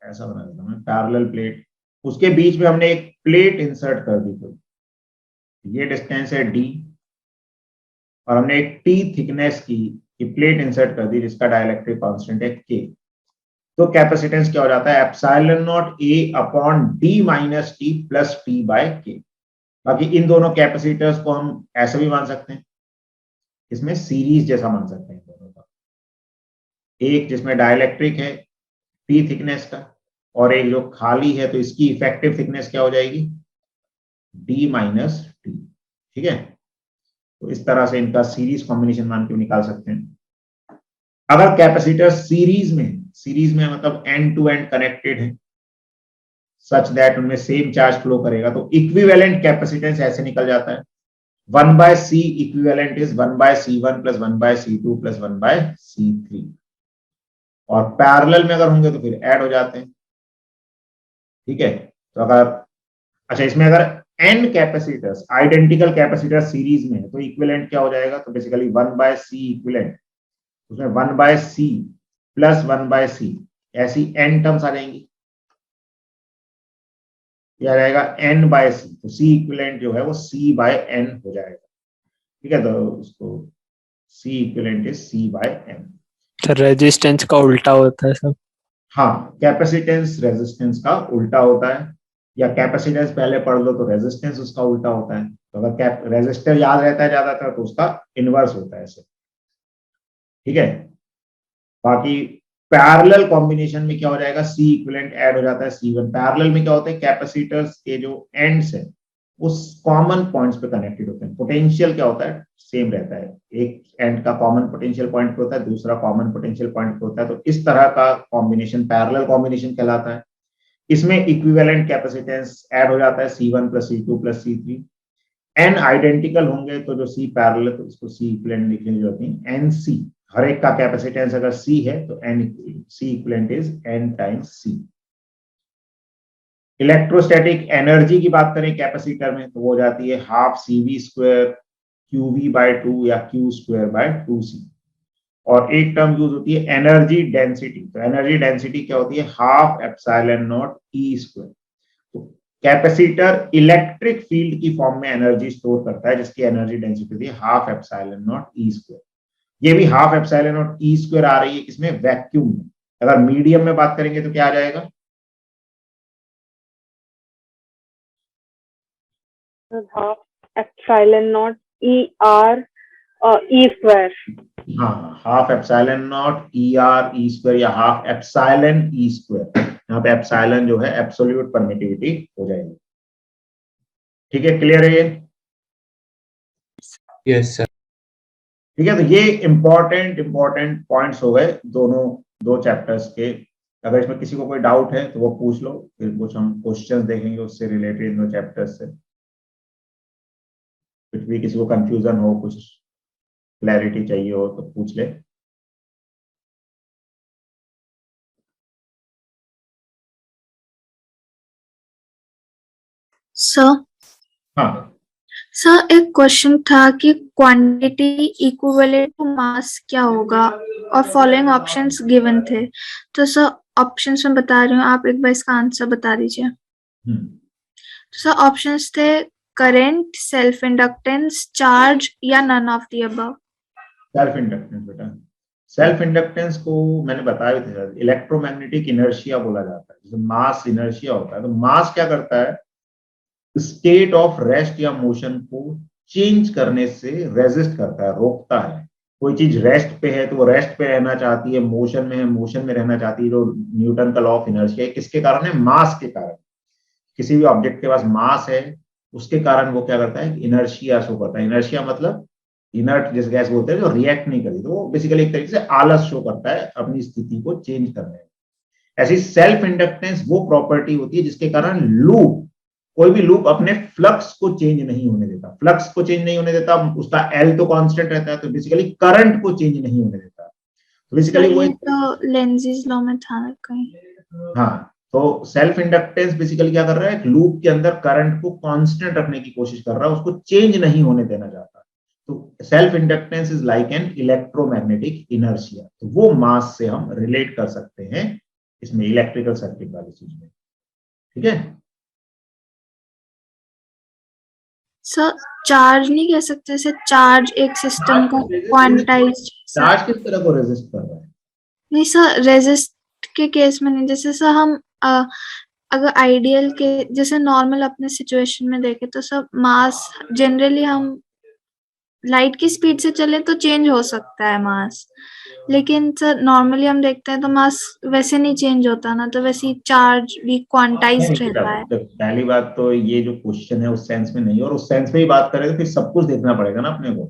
ऐसा बना देता हूं पैरेलल प्लेट, उसके बीच में हमने एक प्लेट इंसर्ट कर दी, तो ये डिस्टेंस है D और हमने एक T थिकनेस की प्लेट इंसर्ट कर दी जिसका डाइलेक्ट्रिक कांस्टेंट है K। तो कैपेसिटेंस क्या हो जाता है, epsilon nought A upon D minus T plus T by K। बाकी इन दोनों कैपेसिटर्स को हम ऐसे भी मान सकते हैं, इसमें सीरीज जैसा मान सकते हैं दोनों का, एक जिसमें डाइलेक्ट्रिक है T थिकनेस का और एक जो खाली है, तो इसकी इफेक्टिव थिकनेस क्या हो जाएगी, D माइनस T। ठीक है, तो इस तरह से इनका सीरीज कॉम्बिनेशन मान के निकाल सकते हैं। अगर कैपेसिटर सीरीज में मतलब एंड टू एंड कनेक्टेड है सच दैट उनमें सेम चार्ज फ्लो करेगा, तो इक्विवेलेंट कैपेसिटेंस ऐसे निकल जाता है 1/c equivalent is 1/c1 plus 1/c2 plus 1/c3, और पैरेलल में अगर होंगे तो फिर ऐड हो जाते हैं। ठीक है, तो अगर अच्छा इसमें अगर n capacitors identical capacitor series में है तो इक्विवेलेंट क्या हो जाएगा, तो बेसिकली 1/c इक्विवेलेंट, उसमें 1/c प्लस 1/c ऐसी n टर्म्स आ जाएंगी, यह रहेगा n/c, तो c इक्विवेलेंट जो है वो c/n हो जाएगा। ठीक है, तो उसको c इक्विवेलेंट इज c/n। तो रेजिस्टेंस का उल्टा होता है सब। हाँ, कैपेसिटेंस रेजिस्टेंस का उल्टा होता है, या कैपेसिटेंस पहले पढ़ लो तो रेजिस्टेंस उसका उल्टा होता है, तो अगर रेजिस्टर याद रहता है ज्यादातर तो उसका इनवर्स होता है ऐसे। ठीक है, बाकी पैरेलल कॉम्बिनेशन में क्या हो जाएगा, C इक्विवेलेंट ऐड हो जाता है C1। पैरेलल में क्या होता है, कैपेसिटर्स के जो एंड्स है उस कॉमन पॉइंट्स पे कनेक्टेड होते हैं, पोटेंशियल क्या होता है सेम रहता है, एक एंड का कॉमन पोटेंशियल पॉइंट पे होता है, दूसरा कॉमन पोटेंशियल पॉइंट पे होता है, तो इस तरह का कॉम्बिनेशन पैरेलल कॉम्बिनेशन कहलाता है। इसमें इक्विवेलेंट कैपेसिटेंस ऐड हो जाता है C1 plus C2 plus C3। n identical होंगे तो जो C पैरेलल तो इसको C इक्विवेलेंट लिखने की जरूरत नहीं, NC हर एक का कैपेसिटेंस अगर C है तो C equivalent is n times C। Electrostatic energy की बात करें कैपेसिटर में तो वो हो जाती है हाफ CV² QV/2 या Q²/2C। और एक टर्म यूज होती है एनर्जी डेंसिटी, तो एनर्जी डेंसिटी क्या होती है हाफ एप्सिलॉन नॉट E²। तो कैपेसिटर इलेक्ट्रिक फील्ड की फॉर्म में एनर्जी स्टोर करता है जिसकी एनर्जी डेंसिटी होती है हाफ एप्सिलॉन नॉट E²। ये भी हाफ एप्सिलॉन नॉट E² आ रही है इसमें वैक्यूम में। अगर मीडियम में बात करेंगे तो क्या आ जाएगा, half epsilon naught ER E²। हाँ, हाफ एप्सिलॉन नॉट ER/E² या हाफ एप्सिलॉन E²। यहाँ पे एप्सिलॉन जो है एब्सोल्यूट परमिटिविटी हो जाएगी। ठीक है, क्लियर है ये? Yes sir. ठीक है, तो ये इंपॉर्टेंट पॉइंट्स हो गए दोनों दो चैप्टर्स के। अगर इसमें किसी को कोई डाउट है तो वो पूछ लो, फिर कुछ हम क्वेश्चंस देखेंगे उससे रिलेटेड इन दो चैप्टर्स से। कुछ भी किसी को कंफ्यूजन हो, कुछ क्लैरिटी चाहिए हो तो पूछ ले। सर हाँ, सर एक क्वेश्चन था कि क्वांटिटी इक्विवेलेंट टू मास क्या होगा, और फॉलोइंग ऑप्शंस गिवन थे, तो सर ऑप्शंस में बता रही हूँ, आप एक बार इसका आंसर बता दीजिए। तो सर ऑप्शंस थे करंट, सेल्फ इंडक्टेंस, चार्ज या none of the above. Self inductance बेटा, सेल्फ इंडक्टेंस को मैंने बताया था, इलेक्ट्रोमैग्नेटिक इनर्शिया बोला जाता है। जैसे मास इनर्शिया होता है तो मास क्या करता है, स्टेट ऑफ रेस्ट या मोशन को चेंज करने से रेजिस्ट करता है, रोकता है। कोई चीज रेस्ट पे है तो वो रेस्ट पे रहना चाहती है, मोशन में है मोशन में रहना चाहती है। जो न्यूटन का लॉ ऑफ इनर्शिया है किसके कारण है, मास के कारण। किसी भी ऑब्जेक्ट के पास मास है उसके कारण वो क्या करता है, इनर्शिया शो करता है। इनर्शिया मतलब इनर्ट जिस गैस बोलते हैं जो रिएक्ट नहीं करती, तो वो बेसिकली एक तरीके से आलस शो करता है अपनी स्थिति को चेंज करने में। ऐसी सेल्फ इंडक्टेंस वो प्रॉपर्टी होती है जिसके कारण लूप, कोई भी लूप अपने फ्लक्स को चेंज नहीं होने देता। फ्लक्स को चेंज नहीं होने देता, उसका एल तो कांस्टेंट रहता है, तो बेसिकली करंट को चेंज नहीं होने देता। तो बेसिकली वो तो लेंजीज लॉ में था कहीं। हाँ, तो सेल्फ इंडक्टेंस बेसिकली क्या कर रहा है, एक लूप के अंदर करंट को कांस्टेंट रखने की कोशिश कर रहा है, उसको चेंज नहीं होने देना चाहता। तो self inductance is like an electromagnetic inertia. तो वो मास से हम रिलेट कर सकते हैं इसमें इलेक्ट्रिकल सर्किट वाली चीज में। ठीक है, सर चार्ज नहीं कह सकते, जैसे चार्ज एक सिस्टम का क्वांटाइज्ड। चार्ज किस तरह को रेजिस्ट कर रहा है? नहीं सर, रेजिस्ट के केस में नहीं, जैसे सर हम अगर आइडियल के जैसे नॉर्मल अपने सिचुएशन में देखें तो सब मास जनरली हम लाइट की स्पीड से चले तो चेंज हो सकता है मास, लेकिन सर नॉर्मली हम देखते हैं तो मास वैसे नहीं चेंज होता ना, तो वैसे चार्ज भी क्वांटाइज्ड रहता है। पहली बात तो ये जो क्वेश्चन है उस सेंस में नहीं, और उस सेंस में ही बात करें तो फिर सब कुछ देखना पड़ेगा ना अपने को।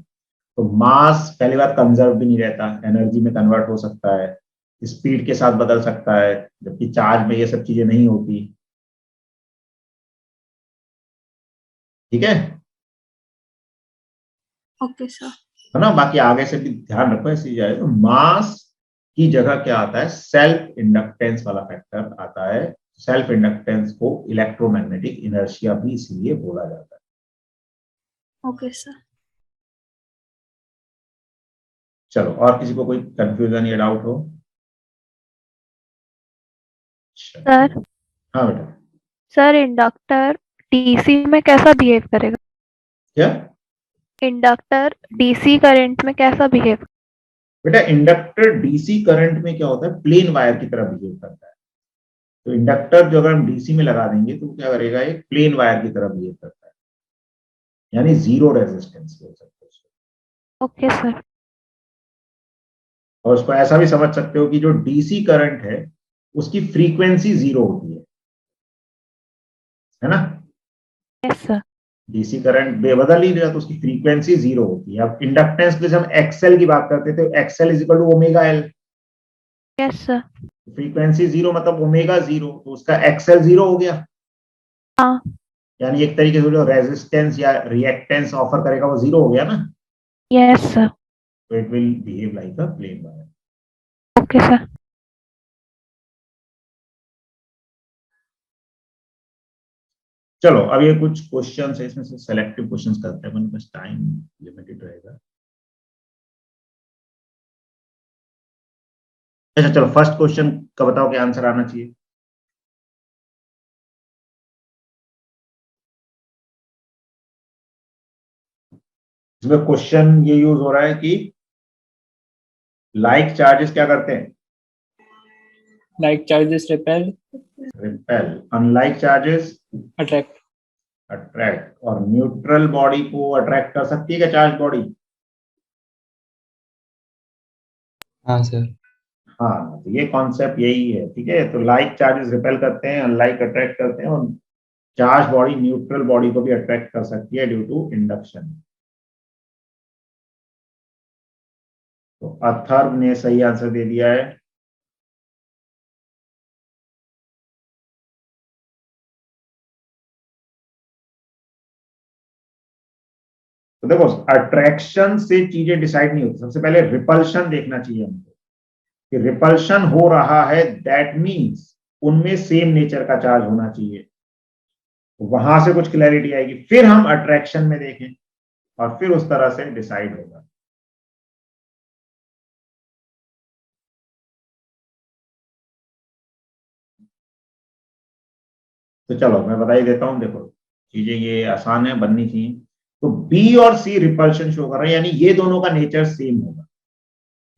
तो मास पहली बात कंजर्व भी नहीं रहता, एनर्जी में कन्वर्ट हो सकता है, स्पीड के साथ बदल सकता है, जबकि चार्ज में ये सब चीजें नहीं होती। ठीक है ओके सर। है ना। बाकी आगे से भी ध्यान रखो ऐसी जाए तो मास की जगह क्या आता है, सेल्फ इंडक्टेंस वाला फैक्टर आता है। सेल्फ इंडक्टेंस को इलेक्ट्रोमैग्नेटिक इनर्शिया भी इसीलिए बोला जाता है। Okay sir. चलो, और किसी को कोई कंफ्यूजन या डाउट हो? सर हाँ बेटा। सर इंडक्टर डीसी में कैसा बिहेव करेगा? क्या इंडक्टर डीसी करंट में कैसा बिहेव? बेटा, इंडक्टर डीसी करंट में क्या होता है, प्लेन वायर की तरह बिहेव करता है। तो इंडक्टर जो अगर हम डीसी में लगा देंगे तो क्या करेगा, एक प्लेन वायर की तरह बिहेव करता है, यानी जीरो रेजिस्टेंस बोल सकते हो उसको। Okay sir. और उसको ऐसा भी समझ सकते हो कि जो डीसी करंट है उसकी फ्रीक्वेंसी जीरो होती है ना। Yes sir. डीसी करंट बेबदल ही रहता तो उसकी फ्रीक्वेंसी जीरो होती है। अब इंडक्टेंस पे जब हम एक्सएल की बात करते थे, XL is equal to omega L. Yes sir. Frequency zero मतलब ओमेगा जीरो, तो उसका एक्सएल जीरो हो गया। हाँ। यानी एक तरीके से जो रेजिस्टेंस या रिएक्टेंस ऑफर करेगा वो जीरो हो गया ना। Yes sir. तो it will behave like a plane wire. Okay sir. चलो, अब ये कुछ क्वेश्चंस है, इसमें से सेलेक्टिव क्वेश्चंस करते हैं, अपने पास टाइम लिमिटेड रहेगा। अच्छा चलो, फर्स्ट क्वेश्चन का बताओ क्या आंसर आना चाहिए। इसमें क्वेश्चन ये यूज हो रहा है कि लाइक चार्जेस क्या करते हैं, like charges repel, repel, unlike charges attract. Attract. और न्यूट्रल बॉडी को अट्रैक्ट कर सकती है क्या चार्ज बॉडी? हाँ सर। हाँ, तो ये कॉन्सेप्ट यही है। ठीक है, तो लाइक चार्जेस रिपेल करते हैं, अनलाइक अट्रैक्ट करते हैं, और चार्ज बॉडी न्यूट्रल बॉडी को भी अट्रैक्ट कर सकती है ड्यू टू इंडक्शन। तो अथर्व ने सही आंसर दे दिया है। तो देखो, अट्रैक्शन से चीजें डिसाइड नहीं होती, सबसे पहले रिपल्शन देखना चाहिए हमको कि रिपल्शन हो रहा है, दैट मीन्स उनमें सेम नेचर का चार्ज होना चाहिए। वहां से कुछ क्लैरिटी आएगी, फिर हम अट्रैक्शन में देखें और फिर उस तरह से डिसाइड होगा। तो चलो मैं बता ही देता हूं। देखो, चीजें ये आसान है, बननी चाहिए। तो बी और सी रिपल्शन शो कर रहे हैं, यानी ये दोनों का नेचर सेम होगा।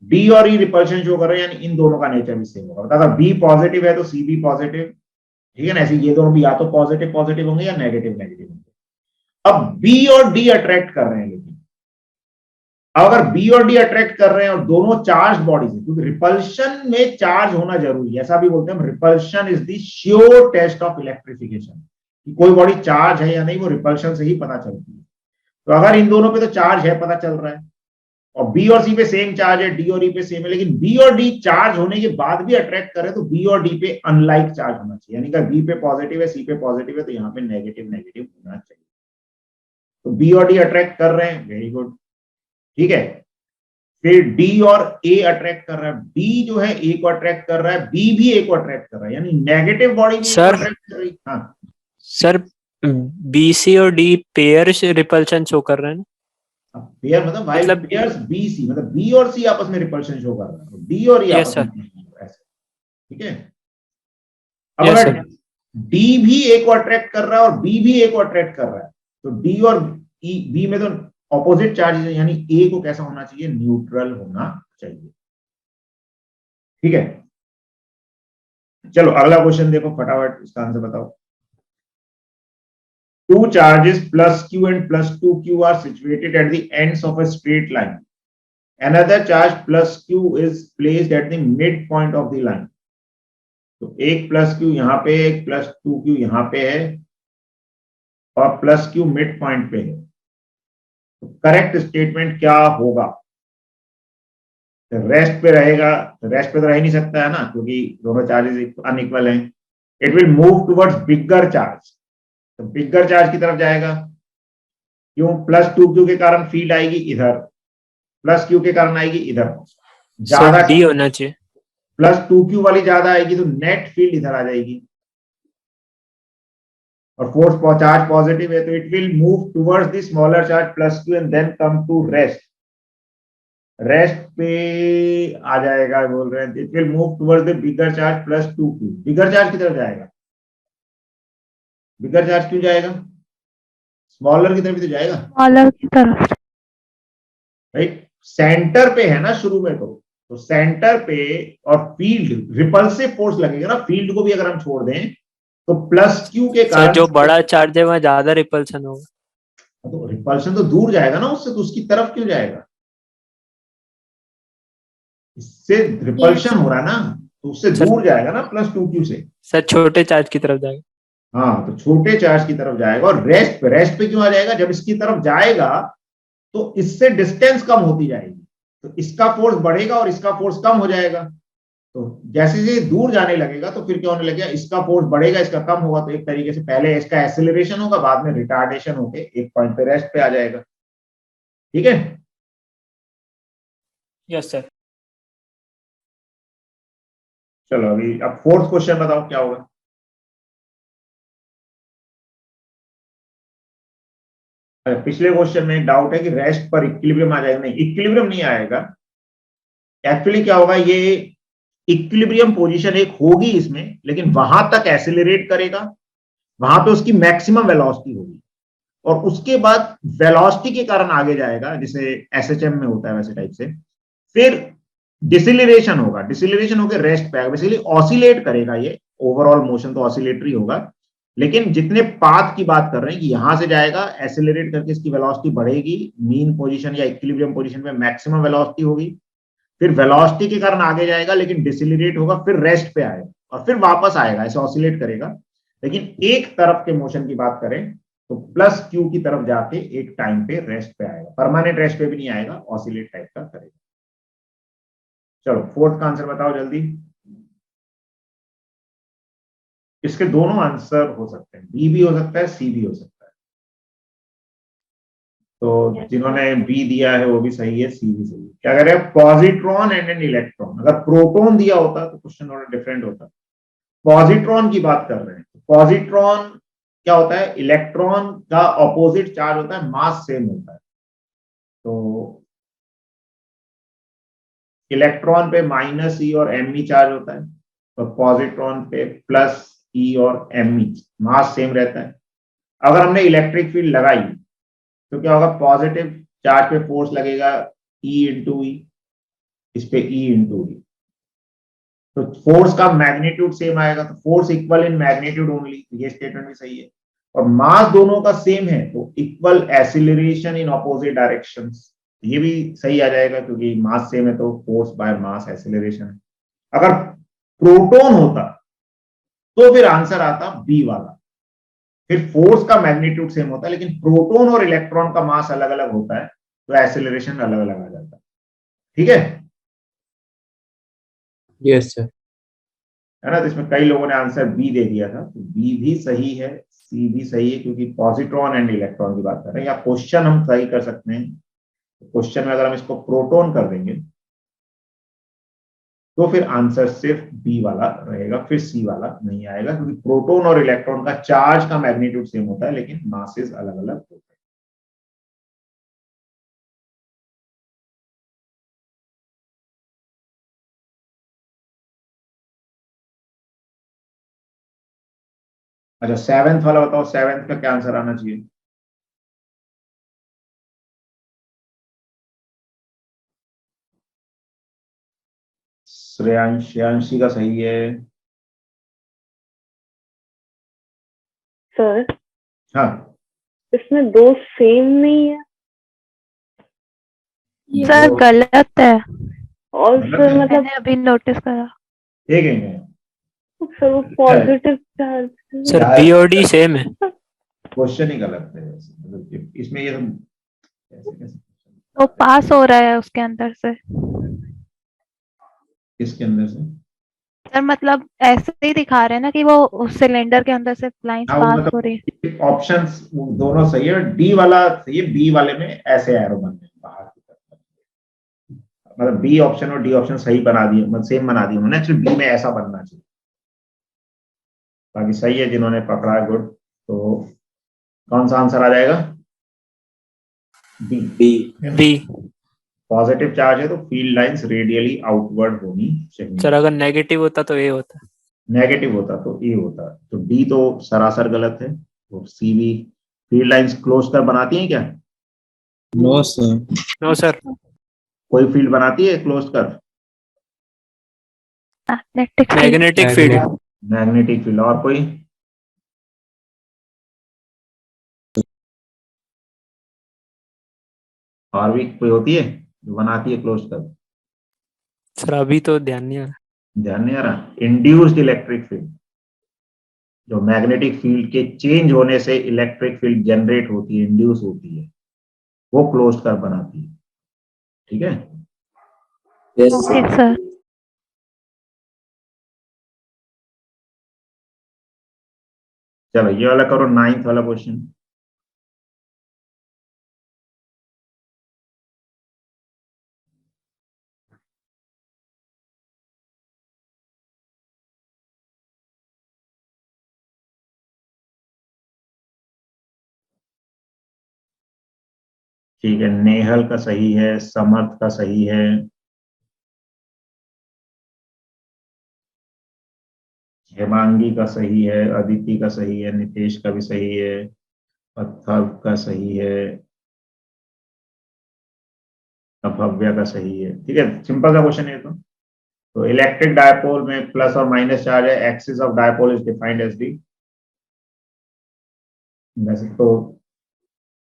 डी और ई रिपल्शन शो कर रहे हैं, यानी इन दोनों का नेचर भी सेम होगा। अगर बी पॉजिटिव है तो सी भी पॉजिटिव, ठीक है ना। ऐसे ये दोनों भी या तो पॉजिटिव पॉजिटिव होंगे या नेगेटिव नेगेटिव होंगे। अब बी और डी अट्रैक्ट कर रहे हैं, लेकिन अगर बी और डी अट्रैक्ट कर रहे हैं और दोनों चार्ज बॉडीज है, क्योंकि रिपल्शन में चार्ज होना जरूरी है, ऐसा भी बोलते हैं repulsion is the sure test of electrification. कि कोई बॉडी चार्ज है या नहीं वो रिपल्शन से ही पता चलती है। तो अगर इन दोनों पे तो चार्ज है, पता चल रहा है, और बी और सी पे सेम चार्ज है, डी और ई पे सेम है, लेकिन बी और डी चार्ज होने के बाद भी अट्रैक्ट करे तो बी और डी पे अनलाइक चार्ज होना चाहिए। यानी कि बी पे पॉजिटिव है, सी पे पॉजिटिव है, तो यहाँ पे नेगेटिव नेगेटिव होना चाहिए। तो बी और डी अट्रैक्ट कर रहे हैं, वेरी गुड, ठीक है। फिर डी और ए अट्रैक्ट कर रहा है, डी जो है ए को अट्रैक्ट कर रहा है, बी भी ए को अट्रैक्ट कर रहा है, यानी नेगेटिव बॉडी भी सर अट्रैक्ट कर रही है। हाँ सर, बी सी और डी पेयर रिपल्शन शो कर रहे हैं ना? पेयर मतलब मतलब पेयर्स बी सी, मतलब बी और सी आपस में रिपल्शन शो कर रहा है, डी और ई यस आपस सर। में ऐसे, ठीक है। अब यस अगर सर। डी भी ए को अट्रैक्ट कर रहा है और बी भी ए को अट्रैक्ट कर रहा है, तो डी और ई बी में तो ऑपोजिट चार्जेस है, यानी ए को कैसा होना चाहिए, न्यूट्रल होना चाहिए, ठीक है। चलो अगला क्वेश्चन देखो, फटाफट इसका आंसर बताओ। Two charges plus q and plus 2q are situated at the ends of a straight line. Another charge plus q is placed at the midpoint of the line. तो एक प्लस क्यू यहाँ पे, एक plus 2q यहाँ पे है, और plus q mid point पे है। तो करेक्ट स्टेटमेंट क्या होगा? रेस्ट पे रहेगा, रेस्ट पे तो रह नहीं सकता है ना, क्योंकि दोनों चार्जेस अनइक्वल हैं। It will move towards bigger charge, तो बिगर चार्ज की तरफ जाएगा। क्यों? +2q के कारण फील्ड आएगी इधर, +q के कारण आएगी इधर, ज्यादा सर डी होना चाहिए। +2q वाली ज्यादा आएगी तो नेट फील्ड इधर आ जाएगी, और फोर्स चार्ज पॉजिटिव है तो it will move towards the smaller charge +q and then come to rest. Rest पे आ जाएगा, बोल रहे हैं it will move towards the bigger charge +2q। Bigger charge की तरफ जाएगा, बिगर चार्ज क्यों जाएगा? स्मॉलर की तरफ ही तो जाएगा, स्मॉलर की तरफ। राइट? सेंटर पे है ना शुरू में, तो सेंटर पे और फील्ड रिपल्सिव फोर्स लगेगा ना, फील्ड को भी अगर हम छोड़ दें तो +q के सर कारण जो बड़ा चार्ज है वहाँ ज्यादा रिपल्सन होगा। तो रिपल्शन तो दूर जाएगा ना उससे, तो उसकी तरफ क्यों जाएगा? इससे रिपल्शन हो रहा है ना, तो उससे सर- दूर जाएगा ना +2q से। सर छोटे चार्ज की तरफ जाएगा। हाँ, तो छोटे चार्ज की तरफ जाएगा। और रेस्ट पे क्यों आ जाएगा? जब इसकी तरफ जाएगा तो इससे डिस्टेंस कम होती जाएगी, तो इसका फोर्स बढ़ेगा और इसका फोर्स कम हो जाएगा। तो जैसे जैसे दूर जाने लगेगा तो फिर क्या होने लगेगा? इसका फोर्स बढ़ेगा, इसका कम होगा, तो एक तरीके से पहले इसका एक्सेलरेशन होगा, बाद में रिटार्डेशन होके एक पॉइंट पे रेस्ट पे आ जाएगा। ठीक है, यस सर। चलो अभी अब फोर्थ क्वेश्चन बताओ क्या होगा। पिछले क्वेश्चन में एक डाउट है कि रेस्ट पर इक्विलिब्रियम आ जाएगा, नहीं इक्विलिब्रियम नहीं आएगा। एक्चुअली क्या होगा, ये इक्विलिब्रियम पोजीशन एक होगी इसमें, लेकिन वहां तक एक्सेलरेट करेगा, वहां पे उसकी मैक्सिमम वेलोसिटी होगी, और उसके बाद वेलोसिटी के कारण आगे जाएगा, जैसे एसएचएम में होता है वैसे टाइप से। फिर डिसिलरेशन होगा, डिसिलरेशन होकर रेस्ट पे आएगा, बेसिकली ऑसिलेट करेगा ये, ओवरऑल मोशन तो ऑसिलेटरी होगा। लेकिन जितने पाथ की बात कर रहे हैं कि यहां से जाएगा, एक्सेलरेट करके इसकी वेलोसिटी बढ़ेगी, मीन पोजीशन या इक्विलिब्रियम पोजीशन में मैक्सिमम वेलोसिटी होगी, फिर वेलोसिटी के कारण आगे जाएगा लेकिन डिसिलरेट होगा, फिर रेस्ट पे आएगा और फिर वापस आएगा, ऐसे ऑसिलेट करेगा। लेकिन एक तरफ के मोशन की बात करें तो +q की तरफ जाके एक टाइम पे रेस्ट पे आएगा, परमानेंट रेस्ट पे भी नहीं आएगा, ऑसिलेट टाइप का करेगा। चलो फोर्थ का आंसर बताओ जल्दी। इसके दोनों आंसर हो सकते हैं, बी भी हो सकता है, सी भी हो सकता है। तो जिन्होंने बी दिया है वो भी सही है, सी भी सही है। क्या कह रहे हैं? Positron and an electron. अगर प्रोटॉन दिया होता तो क्वेश्चन थोड़ा डिफरेंट होता। पॉजिट्रॉन की बात कर रहे हैं, पॉजिट्रॉन क्या होता है? इलेक्ट्रॉन का ऑपोजिट चार्ज होता है, मास सेम होता है। तो इलेक्ट्रॉन पे -e और me चार्ज होता है, और पॉजिट्रॉन पे +e और me, मास सेम रहता है। अगर हमने इलेक्ट्रिक फील्ड लगाई तो क्या होगा? पॉजिटिव चार्ज पे फोर्स लगेगा E इंटू ई, इस पे E इंटू ई, तो फोर्स का मैग्नीट्यूड सेम आएगा, तो force equal in magnitude only, ये स्टेटमेंट भी सही है। और मास दोनों का सेम है तो equal acceleration in opposite directions, ये भी सही आ जाएगा क्योंकि मास सेम है तो फोर्स बाय मास एक्सीलरेशन है। अगर प्रोटॉन होता तो फिर आंसर आता बी वाला, फिर फोर्स का मैग्नीट्यूड सेम होता है लेकिन प्रोटॉन और इलेक्ट्रॉन का मास अलग अलग होता है तो एक्सीलरेशन अलग अलग आ जाता है। ठीक है, यस सर। है ना? तो इसमें कई लोगों ने आंसर बी दे दिया था, तो बी भी सही है, सी भी सही है, क्योंकि पॉजिट्रॉन एंड इलेक्ट्रॉन की बात कर रहे हैं। या क्वेश्चन हम सही कर सकते हैं, क्वेश्चन में अगर हम इसको प्रोटॉन कर देंगे तो फिर आंसर सिर्फ बी वाला रहेगा, फिर सी वाला नहीं आएगा, क्योंकि प्रोटॉन और इलेक्ट्रॉन का चार्ज का मैग्नीट्यूड सेम होता है लेकिन मासेस अलग अलग होते हैं। अच्छा, सेवेंथ वाला बताओ, सेवेंथ का क्या आंसर आना चाहिए? श्रेयांशी का सही है। सर हाँ, इसमें दो सेम नहीं है, सर तो गलत है, और गलत सर है? मतलब मैंने अभी नोटिस करा। ठीक है, सर वो पॉजिटिव चार्ज सर यार, बी और डी सेम है। क्वेश्चन ही गलत है वैसे, मतलब इसमें ये सब कैसे कैसे वो पास हो रहा है उसके अंदर से। किसके अंदर से? सर मतलब ऐसे ही दिखा रहे हैं ना कि वो सिलेंडर के अंदर से लाइंस हाँ, पास हो रही है। मतलब ऑप्शंस दोनों सही है, डी वाला सही है, बी वाले में ऐसे एरो बन रहे हैं बाहर की तरफ, मतलब बी ऑप्शन और डी ऑप्शन सही बना दिए, मतलब सेम बना दिए उन्होंने, एक्चुअली बी में ऐसा बनना चाहिए। बाकी सही है जिन्होंने पकड़ा है, गुड। तो कौन सा आंसर आ जाएगा? B. B. B. Positive charge है तो फील्ड लाइंस रेडियली आउटवर्ड होनी सर चाहिए, अगर नेगेटिव होता तो ए होता। नेगेटिव होता तो ए होता, तो डी तो सरासर गलत है। तो सी भी, फील्ड लाइंस क्लोज कर बनाती हैं क्या? No sir. No sir. कोई फील्ड बनाती है क्लोज कर? Magnetic field. Magnetic field. Magnetic field. और कोई? और भी कोई होती है जो बनाती है क्लोज कर? सर अभी तो ध्यान नहीं आ रहा। ध्यान नहीं आ रहा? इंड्यूस्ड इलेक्ट्रिक फील्ड, जो मैग्नेटिक फील्ड के चेंज होने से इलेक्ट्रिक फील्ड जनरेट होती है, इंड्यूस होती है, वो क्लोज कर बनाती है। ठीक है। Yes okay sir. सर। चलो ये वाला करो, 9th वाला क्वेश्चन। ठीक है, नेहल का सही है, समर्थ का सही है, हेमांगी का सही है, अदिति का सही है, नितेश का भी सही है, अथर्व का सही है, भव्या का सही है। ठीक है, सिंपल सा क्वेश्चन है ये तो इलेक्ट्रिक डायपोल में प्लस और माइनस चार्ज है, axis of dipole is defined as the, वैसे तो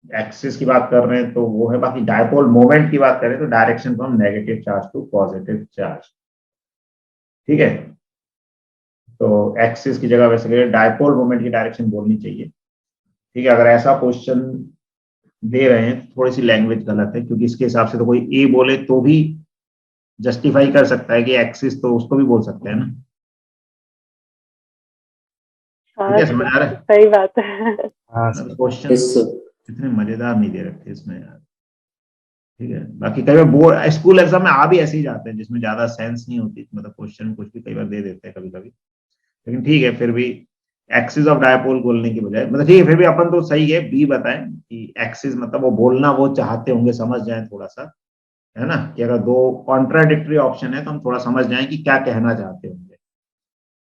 एक्सिस की बात कर रहे हैं तो वो है, बाकी डायपोल मोमेंट की बात करें तो direction from negative charge to positive charge. ठीक है, तो एक्सिस की जगह वैसे डायपोल मोमेंट की डायरेक्शन बोलनी चाहिए। ठीक है, अगर ऐसा क्वेश्चन दे रहे हैं थोड़ी सी लैंग्वेज गलत है, क्योंकि इसके हिसाब से तो कोई ए बोले तो भी जस्टिफाई कर सकता है कि एक्सिस, तो उसको भी बोल सकते हैं ना। ठीक हाँ है, समझ आ रहा सर, है? सही बात है। हाँ मतलब सर। Question yes sir. इतने मजेदार नहीं दे रखे इसमें यार। ठीक है, बाकी कई बार बोर्ड स्कूल एग्जाम में आ भी ऐसे ही जाते हैं जिसमें ज्यादा सेंस नहीं होती, मतलब क्वेश्चन कुछ भी कई बार दे देते हैं कभी कभी, लेकिन ठीक है फिर भी एक्सिस ऑफ डायपोल बोलने की बजाय, मतलब ठीक है फिर भी अपन तो सही है, बी बताएं कि एक्सिस, मतलब वो बोलना वो चाहते होंगे, समझ जाए थोड़ा सा, है ना, कि अगर दो कॉन्ट्राडिक्टरी ऑप्शन है तो हम थोड़ा समझ जाएं कि क्या कहना चाहते होंगे।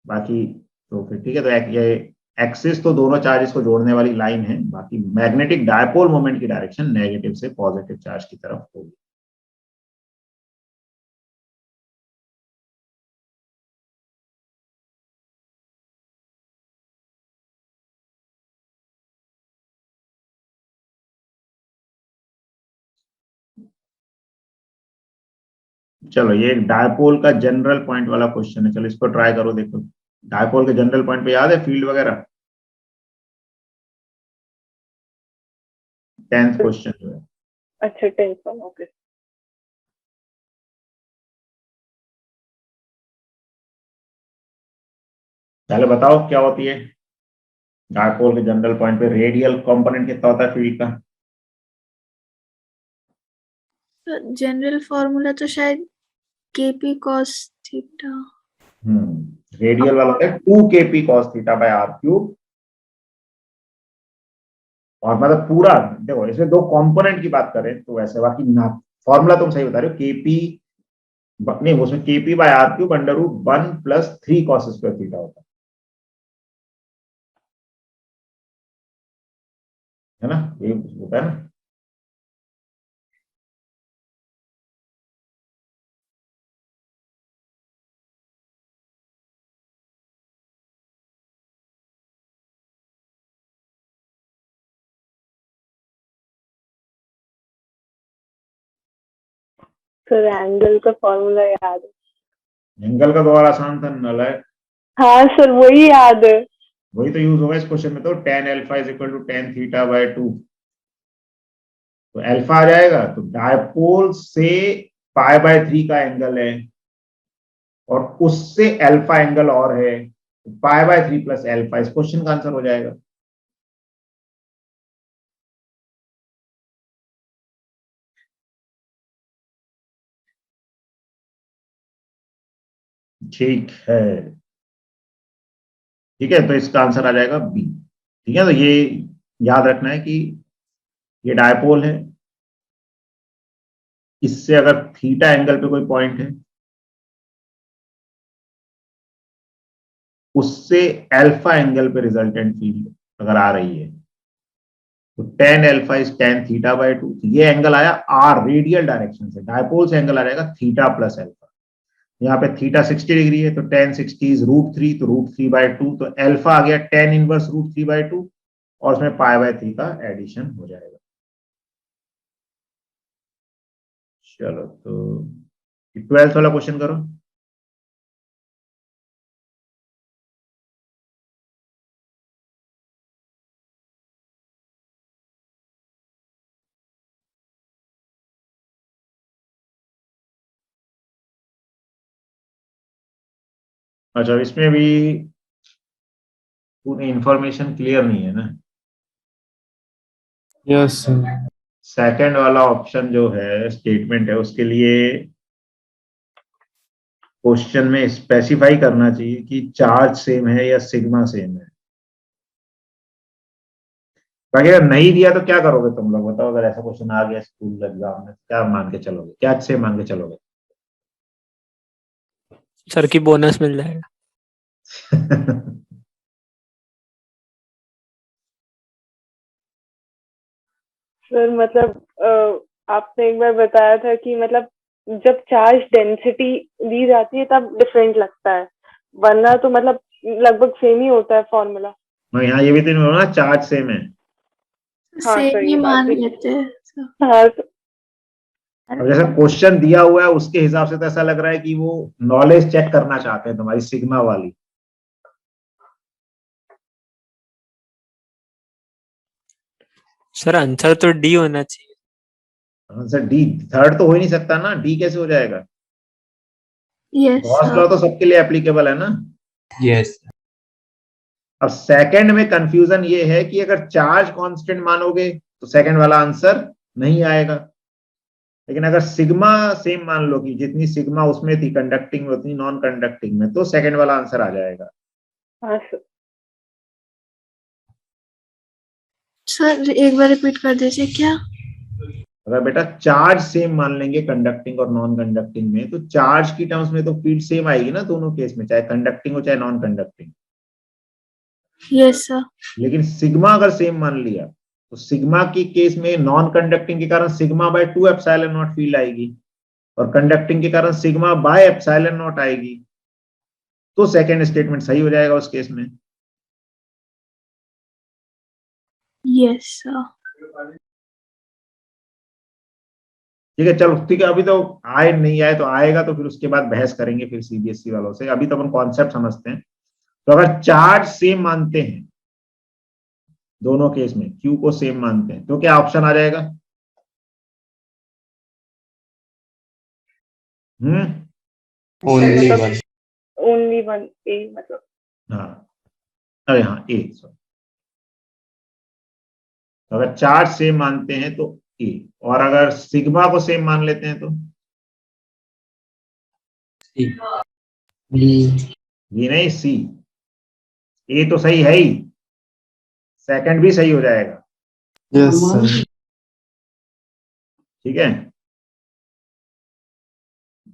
बाकी तो फिर ठीक है, तो ये एक्सिस तो दोनों चार्जेस को जोड़ने वाली लाइन है, बाकी मैग्नेटिक डायपोल मोमेंट की डायरेक्शन नेगेटिव से पॉजिटिव चार्ज की तरफ होगी। चलो ये एक डायपोल का जनरल पॉइंट वाला क्वेश्चन है, चलो इसको ट्राई करो, देखो डायपोल के जनरल पॉइंट पे याद है फील्ड वगैरह? 10th क्वेश्चन जो है। अच्छा, 10 ओके। पहले बताओ क्या होती है डायपोल के जनरल पॉइंट पे, रेडियल कंपोनेंट कितना होता है फील्ड का? तो जनरल फॉर्मूला तो शायद केपी कॉस थीटा। रेडियल वाला होता है 2 kp cos theta by r cube, और मतलब पूरा देखो इसमें दो कंपोनेंट की बात करें तो वैसे, बाकी ना फॉर्मूला तुम सही बता रहे हो, केपी नहीं, उसमें KP by r cube under root 1 + 3 cos square theta होता है ना, ये होता है ना। सर एंगल का फॉर्मूला याद है। एंगल का दोबारा आसान था, नालायक। हाँ सर, वही याद है। वही तो यूज होगा इस क्वेश्चन में, तो tan alpha = tan theta by 2, तो अल्फा आ जाएगा, तो डायपोल से π/3 का एंगल है, और उससे अल्फा एंगल और है, पाई बाय 3 प्लस अल्फा इस क्वेश्चन का आंसर हो जाएगा। ठीक है, ठीक है, तो इसका आंसर आ जाएगा बी। ठीक है, तो ये याद रखना है कि ये डायपोल है, इससे अगर थीटा एंगल पे कोई पॉइंट है उससे अल्फा एंगल पे रिजल्टेंट फील्ड अगर आ रही है तो tan alpha is tan theta by 2। ये एंगल आया आर रेडियल डायरेक्शन से, डायपोल से एंगल आ जाएगा थीटा प्लस अल्फा। यहाँ पे थीटा 60 डिग्री है तो tan 60 इज √3, तो √3/2, तो अल्फा आ गया tan इनवर्स √3/2 और उसमें पाई बाय 3 का एडिशन हो जाएगा। चलो तो 12th वाला क्वेश्चन करो। अच्छा, इसमें भी पूरी इंफॉर्मेशन क्लियर नहीं है ना। Yes sir. सेकंड वाला ऑप्शन जो है स्टेटमेंट है, उसके लिए क्वेश्चन में स्पेसिफाई करना चाहिए कि चार्ज सेम है या सिग्मा सेम है। बाकी अगर नहीं दिया तो क्या करोगे तुम लोग बताओ? अगर ऐसा क्वेश्चन आ गया स्कूल एग्जाम में क्या मान के चलोगे, क्या से मान के चलोगे? सर की बोनस मिल जाएगा। सर मतलब आपने एक बार बताया था कि मतलब जब चार्ज डेंसिटी दी जाती है तब डिफरेंट लगता है, वरना तो मतलब लगभग सेम ही होता है फॉर्मूला। मैं यहाँ ये भी तो नहीं बोला ना चार्ज सेम है। हाँ सेम सर, ही ये बात मान भी। लेते हैं सब। हाँ तो अब जैसे क्वेश्चन दिया हुआ है उसके हिसाब से तो ऐसा लग रहा है कि वो नॉलेज चेक करना चाहते हैं तुम्हारी सिग्मा वाली। सर आंसर तो डी होना चाहिए। आंसर डी, थर्ड तो हो ही नहीं सकता ना, डी कैसे हो जाएगा? Yes Gauss sir. लॉ तो सबके लिए एप्लीकेबल है ना। यस। अब सेकंड में कंफ्यूजन ये है कि अगर चार्ज कांस्टेंट मानोगे तो सेकंड वाला आंसर नहीं आएगा, लेकिन अगर सिग्मा सेम मान लो कि जितनी सिग्मा उसमें थी कंडक्टिंग में उतनी नॉन कंडक्टिंग में, तो सेकंड वाला आंसर आ जाएगा। हाँ सर। सर एक बार रिपीट कर दीजिए क्या? अगर बेटा चार्ज सेम मान लेंगे कंडक्टिंग और नॉन कंडक्टिंग में, तो चार्ज की टर्म्स में तो फील्ड सेम आएगी ना दोनों केस में, चाहे कंडक्टिंग हो चाहे नॉन कंडक्टिंग। Yes sir. लेकिन सिग्मा अगर सेम मान लिया तो सिग्मा की केस में नॉन कंडक्टिंग के कारण sigma bye 2 epsilon not field आएगी और कंडक्टिंग के कारण सिग्मा बाय एप्सिलॉन नॉट आएगी, तो सेकंड स्टेटमेंट सही हो जाएगा उस केस में। Yes sir. ठीक है, चलो ठीक है, अभी तो आए नहीं आए तो आएगा तो फिर उसके बाद बहस करेंगे फिर सीबीएसई वालों से। अभी तो अपन कॉन्सेप्ट समझते हैं। तो अगर चार्ज सेम मानते हैं दोनों केस में, क्यू को सेम मानते हैं, तो क्या ऑप्शन आ जाएगा? Only one. ओनली वन ए मतलब। हाँ, अरे हाँ ए, सॉरी। तो अगर चार्ज सेम मानते हैं तो ए, और अगर सिग्मा को सेम मान लेते हैं तो सी। बी। बी नहीं सी। ए तो सही है ही, सेकंड भी सही हो जाएगा। Yes sir. ठीक है,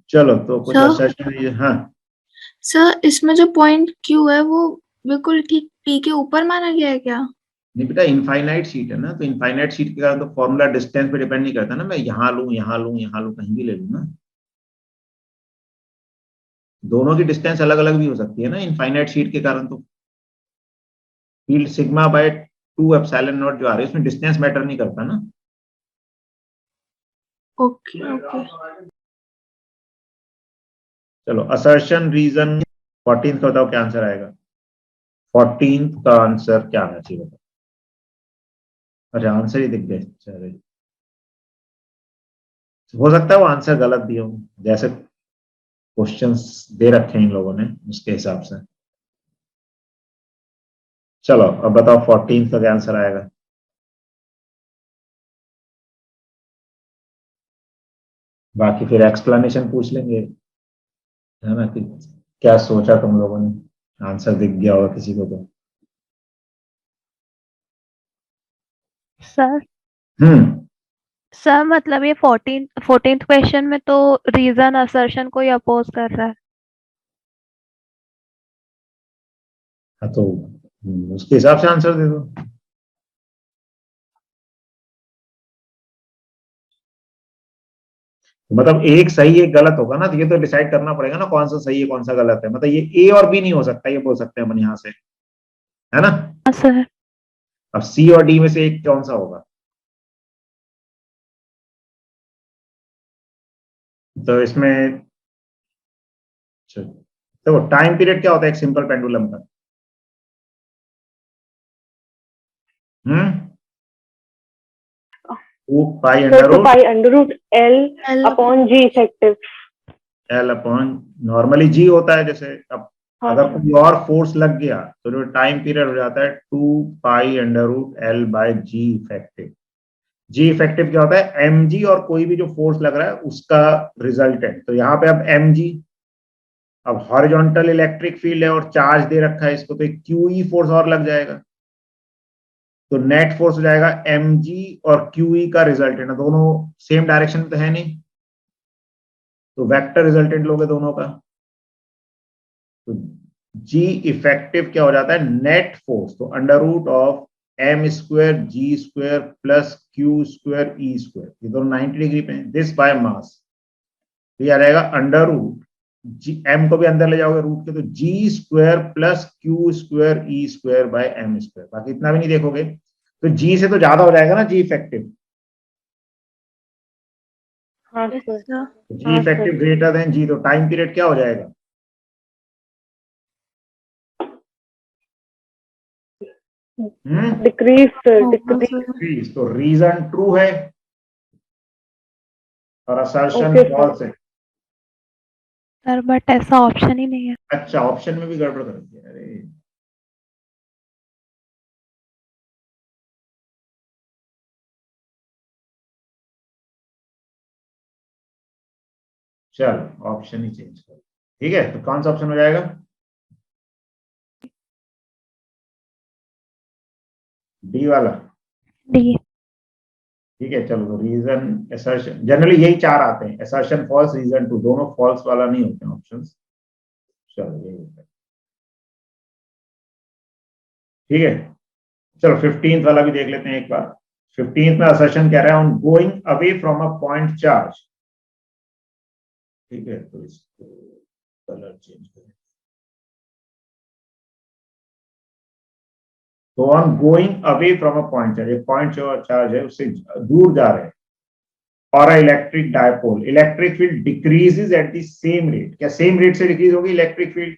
चलो तो कुछ सर असर्शन। हाँ, सर इसमें जो पॉइंट क्यू है वो बिल्कुल ठीक पी के ऊपर माना गया है क्या? नहीं बेटा, इनफाइनाइट शीट है ना, तो इनफाइनाइट शीट के कारण तो फॉर्मूला डिस्टेंस पे डिपेंड नहीं करता ना, मैं यहाँ लूं यहाँ लूं यहाँ लूं कहीं भी ले लूं ना, दोनों की डिस्टेंस अलग अलग भी हो सकती है ना इनफाइनाइट शीट के कारण। तो field sigma bye 2 epsilon not जो आ रही है उसमें डिस्टेंस मैटर नहीं करता ना। Okay okay. चलो असर्शन रीजन 14th का बताओ क्या आंसर आएगा? 14th का आंसर क्या आना चाहिए बताओ? अच्छा, आंसर ही दिख गए, चलो हो सकता है वो आंसर गलत दिया हो, जैसे क्वेश्चंस दे रखे हैं इन लोगों ने उसके हिसाब से। चलो अब बताओ 14 का क्या आंसर आएगा। बाकी फिर एक्सप्लेनेशन पूछ लेंगे, है ना, कि क्या सोचा तुम लोगों ने, आंसर दिख गया होगा किसी को तो। सर हम्म सर मतलब ये 14th क्वेश्चन में तो रीजन असर्शन को ही अपोज कर रहा है। हाँ तो उसके हिसाब से आंसर दे दो। तो मतलब एक सही एक गलत होगा ना, तो ये तो डिसाइड करना पड़ेगा ना कौन सा सही है कौन सा गलत है। मतलब ये ए और बी नहीं हो सकता, ये बोल सकते हैं अपन यहाँ से, है ना। हाँ सर। अब सी और डी में से एक कौन सा होगा। तो इसमें तो टाइम पीरियड क्या होता है एक सिंपल पेंडुलम का। Hmm 2 pi sir under two root pi under root l L upon g effective. L upon normally g होता है। जैसे अब हाँ अगर सर। कोई और फोर्स लग गया तो जो टाइम पीरियड हो जाता है 2 pi under root L by g effective. G effective क्या होता है, एम जी और कोई भी जो फोर्स लग रहा है उसका रिजल्टेंट। तो यहाँ पे अब एम जी, अब हॉरिजॉन्टल इलेक्ट्रिक फील्ड है और चार्ज दे रखा है इसको, तो एक क्यू ई फोर्स और लग जाएगा। तो नेट फोर्स हो जाएगा एम जी और क्यू ई का रिजल्टेंट। दोनों सेम डायरेक्शन में तो है नहीं, तो वेक्टर रिजल्टेंट लोगे दोनों का। तो जी इफेक्टिव क्या हो जाता है, नेट फोर्स, तो under root of M square g square plus Q square E square, ये दोनों 90 डिग्री पे हैं, दिस बाय मास। तो ये आ जाएगा अंडर रूट जी, एम को भी अंदर ले जाओगे रूट के, तो g square plus Q square E square by m square. बाकी इतना भी नहीं देखोगे तो जी से तो ज्यादा हो जाएगा ना जी इफेक्टिव। हाँ yes, सर। sir. जी इफेक्टिव ग्रेटर देन जी, तो टाइम पीरियड क्या हो जाएगा। डिक्रीज सर, होगा डिक्रीज। sir. डिक्रीज। तो रीजन ट्रू है और असर्शन ओके सर। फॉल्स है। सर बट ऐसा ऑप्शन ही नहीं है। अच्छा ऑप्शन में भी गड़बड़ कर दिया, अरे चलो ऑप्शन ही चेंज करो। ठीक है, तो कौन सा ऑप्शन हो जाएगा, डी वाला। डी। ठीक है चलो, तो रीजन असर्शन जनरली यही चार आते हैं, असर्शन फॉल्स रीजन टू, दोनों फॉल्स वाला नहीं होते हैं ऑप्शंस। चलो यही होता है। ठीक है चलो 15th वाला भी देख लेते हैं एक बार। 15th में असर्शन कह रहा है on going away from a point charge. ठीक है तो इसको कलर चेंज करें। तो on going away from a point charge, एक पॉइंट चार्ज है उससे दूर जा रहे हैं, और electric dipole, electric field decreases at the same rate. क्या सेम रेट से डिक्रीज होगी इलेक्ट्रिक फील्ड।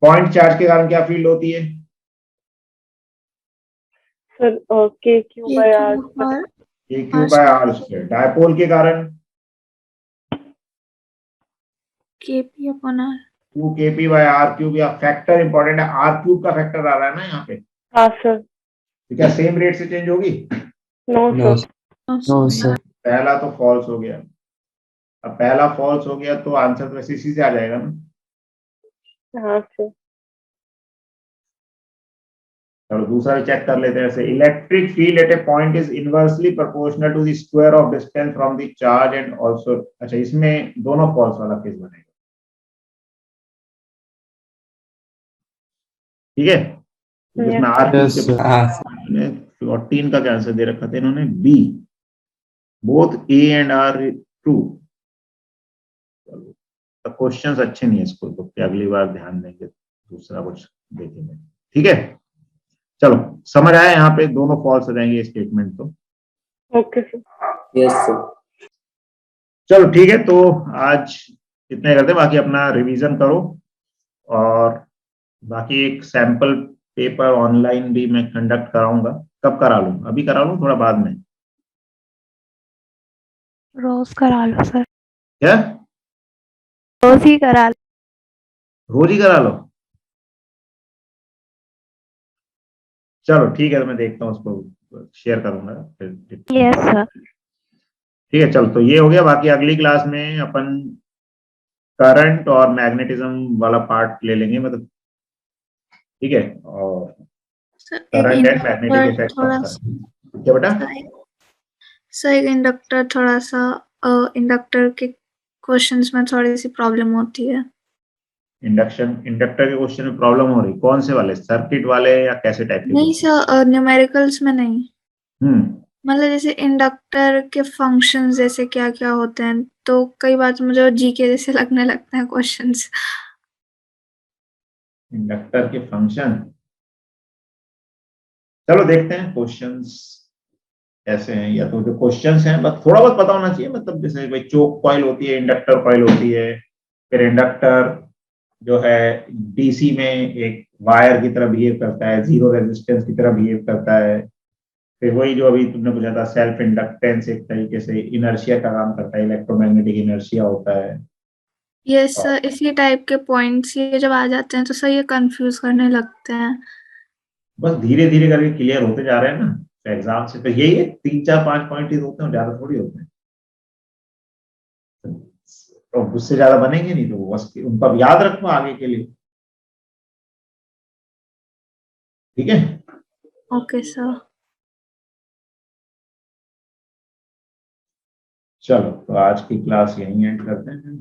पॉइंट चार्ज के कारण क्या फील्ड होती है, sir K Q K by R. cube और ए Q by R square. Dipole के कारण KP upon R. 2 kp by are cube, या फैक्टर इंपॉर्टेंट है, आर क्यूब का फैक्टर आ रहा है ना यहाँ पे। हाँ सर। तो क्या सेम रेट से चेंज होगी। No No, sir. no, sir. पहला तो फॉल्स हो गया। अब पहला फॉल्स हो गया तो आंसर तो वैसे इसी से आ जाएगा ना। हाँ सर। चलो दूसरा भी चेक कर लेते हैं। ऐसे electric field at a point is inversely proportional to the square of distance from the charge and also. अच्छा इसमें दोनों फॉल्स वाला केस बनेगा। ठीक है, तो इसमें आर क्यूब Yes, sir. के 14 का क्या आंसर दे रखा था इन्होंने, B, both A and R true. Questions अच्छे नहीं है इसको, तो अगली बार ध्यान देंगे, दूसरा कुछ देखेंगे। ठीक है चलो समझ आया, यहाँ पे दोनों फॉल्स हो जाएंगे स्टेटमेंट तो। Okay sir. Yes, sir. चलो ठीक है, तो आज इतने करते हैं, बाकी अपना रिवीजन करो। और बाकी एक सैंपल पेपर ऑनलाइन भी मैं कंडक्ट कराऊंगा। कब करा लूं, अभी करा लूं थोड़ा बाद में, रोज करा लो सर। क्या रोज ही करा रोज ही करा लो। चलो ठीक है, तो मैं देखता हूँ, उसको शेयर करूंगा फिर। Yes sir. ठीक है, चल, तो ये हो गया। बाकी अगली क्लास में अपन करंट और मैग्नेटिज्म वाला पार्ट ले लेंगे, मतलब, ठीक है, और sir current and magnetic inductor effect थोड़ा ऑफ करंट। क्या बेटा? सर इंडक्टर थोड़ा सा इंडक्टर के क्वेश्चंस में थोड़ी सी प्रॉब्लम होती है। इंडक्टर के क्वेश्चन में प्रॉब्लम हो रही, कौन से वाले, सर्किट वाले या कैसे टाइप के? नहीं सर, न्यूमेरिकल्स में नहीं, हम्म मतलब जैसे इंडक्टर के फंक्शंस जैसे क्या क्या होते हैं, तो कई बार तो मुझे जीके जैसे लगने लगते हैं क्वेश्चंस। इंडक्टर के फंक्शन, चलो देखते हैं क्वेश्चंस कैसे हैं। या तो जो क्वेश्चंस हैं बस थोड़ा बहुत पता होना चाहिए, मतलब जैसे भाई चोक कॉइल होती है, इंडक्टर कॉइल होती है, फिर इंडक्टर जो है डीसी में एक वायर की तरह बिहेव करता है, जीरो रेजिस्टेंस की तरह बिहेव करता है। फिर वही जो अभी तुमने पूछा था, सेल्फ इंडक्टेंस एक तरीके से इनर्शिया का काम करता है, इलेक्ट्रोमैग्नेटिक इनर्शिया होता है। ये सर इसी टाइप के पॉइंट्स ये जब आ जाते हैं तो सर ये कंफ्यूज करने लगते हैं। बस धीरे धीरे करके क्लियर होते जा रहे हैं ना, तो एग्जाम से तो यही है, 3 4 5 पॉइंट ही होते हैं, ज्यादा थोड़ी होते हैं। तो उससे ज्यादा बनेंगे नहीं, तो वो बस उनको अब याद रखो आगे के लिए। ठीक है, ओके सर। चलो तो आज की क्लास यहीं एंड करते हैं।